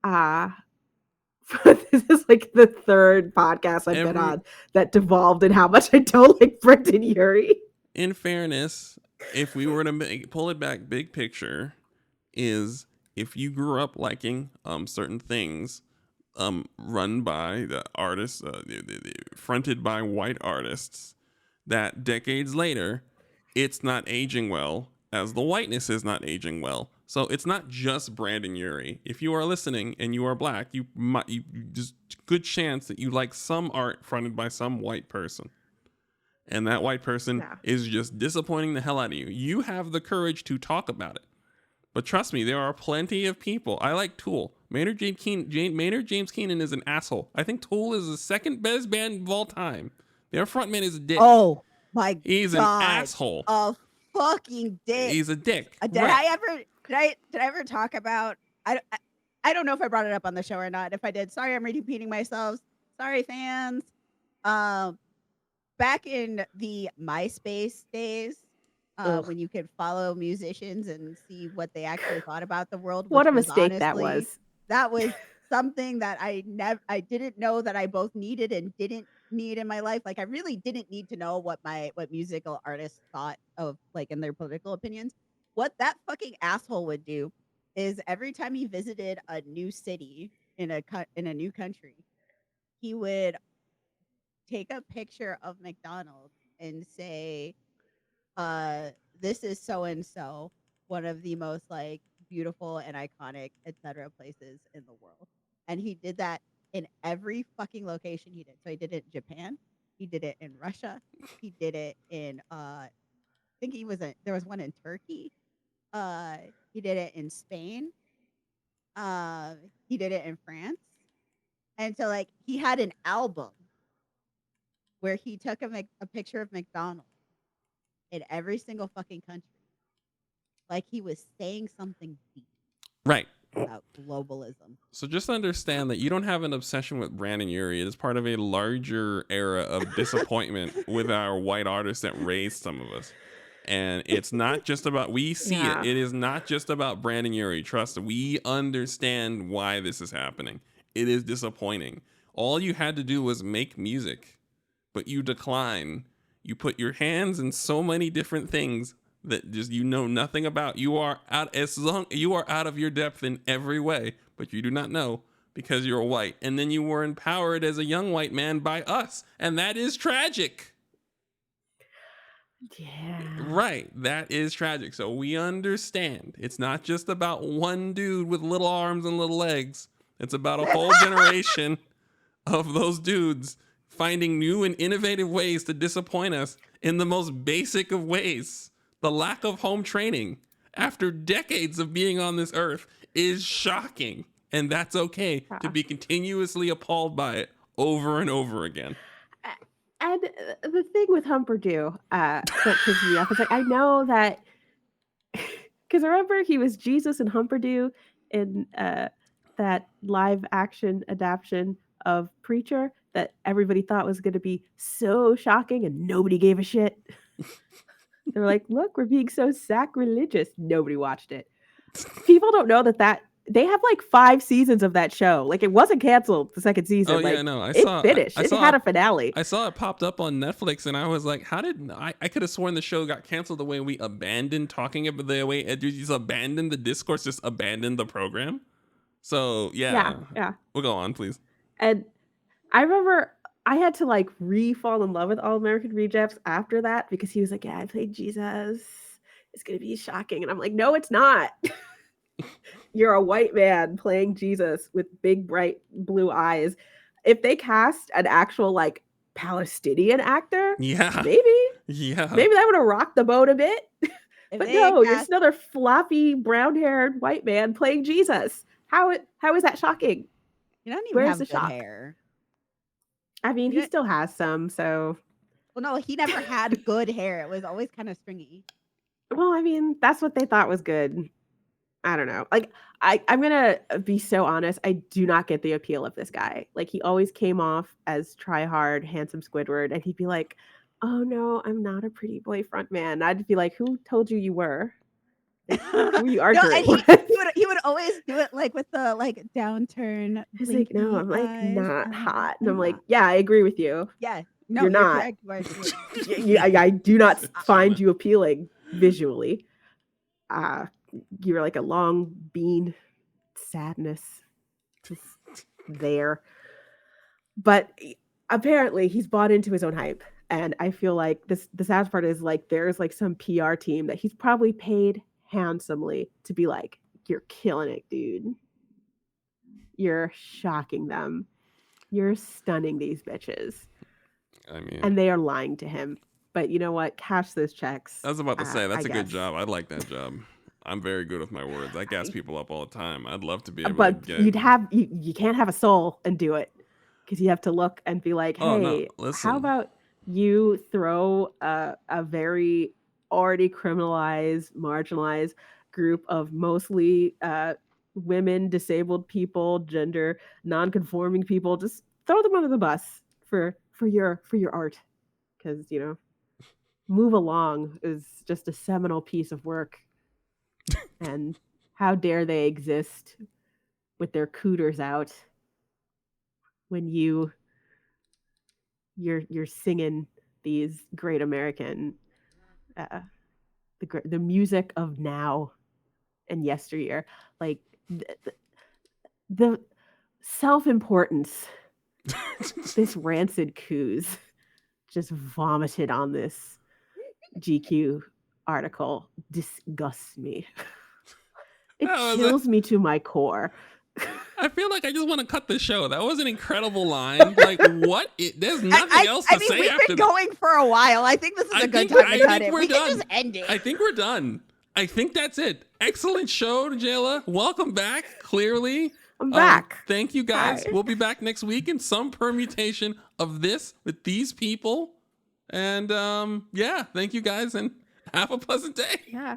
Uh this is like the third podcast I've been every on that devolved in how much I don't like Brendan Urie. in fairness, if we were to pull it back, big picture is if you grew up liking certain things run by the artists, fronted by white artists, that decades later, it's not aging well, as the whiteness is not aging well. So it's not just Brandon Urie. If you are listening and you are black, you just good chance that you like some art fronted by some white person. And that white person Yeah. is just disappointing the hell out of you. You have the courage to talk about it. But trust me, there are plenty of people. I like Tool. Maynard James Keenan is an asshole. I think Tool is the second best band of all time. Their frontman is a dick. Oh my He's god, an asshole. a fucking dick. He's a dick. Did I ever talk about? I don't know if I brought it up on the show or not. If I did, sorry, I'm repeating myself. Sorry, fans. Back in the MySpace days, when you could follow musicians and see what they actually thought about the world. What a which was mistake that honestly- was. That was something that I didn't know that I both needed and didn't need in my life. Like, I really didn't need to know what musical artists thought of, like, in their political opinions. What that fucking asshole would do is every time he visited a new city in a new country, he would take a picture of McDonald's and say, this is so and so, one of the most like beautiful and iconic etc places in the world. And he did that in every fucking location he did. So he did it in Japan, he did it in Russia, he did it in I think there was one in Turkey, he did it in Spain, he did it in France. And so, like, he had an album where he took a picture of McDonald's in every single fucking country. Like he was saying something deep Right. about globalism. So just understand that you don't have an obsession with Brandon Urie. It is part of a larger era of disappointment with our white artists that raised some of us. And it's not just about, we see Yeah. it. It is not just about Brandon Urie. Trust, we understand why this is happening. It is disappointing. All you had to do was make music, but you decline. You put your hands in so many different things that just you know nothing about. You are out of your depth in every way, but you do not know because you're white. And then you were empowered as a young white man by us, and that is tragic. Yeah. Right, that is tragic. So we understand. It's not just about one dude with little arms and little legs. It's about a whole generation of those dudes finding new and innovative ways to disappoint us in the most basic of ways. The lack of home training after decades of being on this earth is shocking. And that's okay to be continuously appalled by it over and over again. And the thing with Humperdoo that pisses me off is like, I know that, because remember he was Jesus in Humperdoo in that live action adaptation of Preacher that everybody thought was going to be so shocking and nobody gave a shit. They were like, look, we're being so sacrilegious. Nobody watched it. People don't know that they have like 5 seasons of that show. Like, it wasn't canceled the second season. Oh, like, yeah, no, it finished. It had a finale. I saw it popped up on Netflix, and I was like, how did I could have sworn the show got canceled the way we abandoned talking about the way you just abandoned the discourse, just abandoned the program. So, yeah. We'll go on, please. And I remember I had to like fall in love with All American Rejects after that because he was like, yeah, I played Jesus. It's going to be shocking. And I'm like, no, it's not. You're a white man playing Jesus with big, bright blue eyes. If they cast an actual like Palestinian actor, maybe that would have rocked the boat a bit. But no, you're just another floppy, brown-haired white man playing Jesus. How is that shocking? You don't even have good hair. I mean, he still has some, so. Well, no, he never had good hair. It was always kind of stringy. Well, I mean, that's what they thought was good. I don't know. Like I'm gonna be so honest. I do not get the appeal of this guy. Like he always came off as try hard, handsome Squidward, and he'd be like, "Oh no, I'm not a pretty boy front man." I'd be like, "Who told you you were? Like, who are you No, arguing and with?" he would always do it like with the like downturn He's like, "No, blinky I'm like eyes. not hot," and I'm I'm like, not. "Yeah, I agree with you. Yeah, no, You're you're not. correct. You are too. I do not find Chilling. you appealing visually. Uh, you're like a long bean, sadness, just there." But apparently he's bought into his own hype, and I feel like the sad part is like there's like some PR team that he's probably paid handsomely to be like, "You're killing it, dude. You're shocking them. You're stunning these bitches." I mean, And they are lying to him. But you know what? Cash those checks. I was about to say that's I a good guess. job. I'd like that job. I'm very good with my words. I gas people up all the time. I'd love to be able to But get. you can't have a soul and do it, because you have to look and be like, Oh, no, hey, listen. how about you throw a very already criminalized, marginalized group of mostly women, disabled people, gender non-conforming people, just throw them under the bus for your art, because Move Along is just a seminal piece of work. And how dare they exist with their cooters out when you're singing these great American the music of now and yesteryear, like the self-importance this rancid coos just vomited on this GQ article disgusts me. It chills me to my core. I feel like I just want to cut the show. That was an incredible line. Like, what? There's nothing else to say we've after been that. going for a while. I think this is a good time to cut it. We can just end it. I think we're done. I think that's it. Excellent show, Jayla. Welcome back. Clearly. I'm back. Thank you, guys. Hi. We'll be back next week in some permutation of this with these people. And yeah, thank you guys and have a pleasant day. Yeah.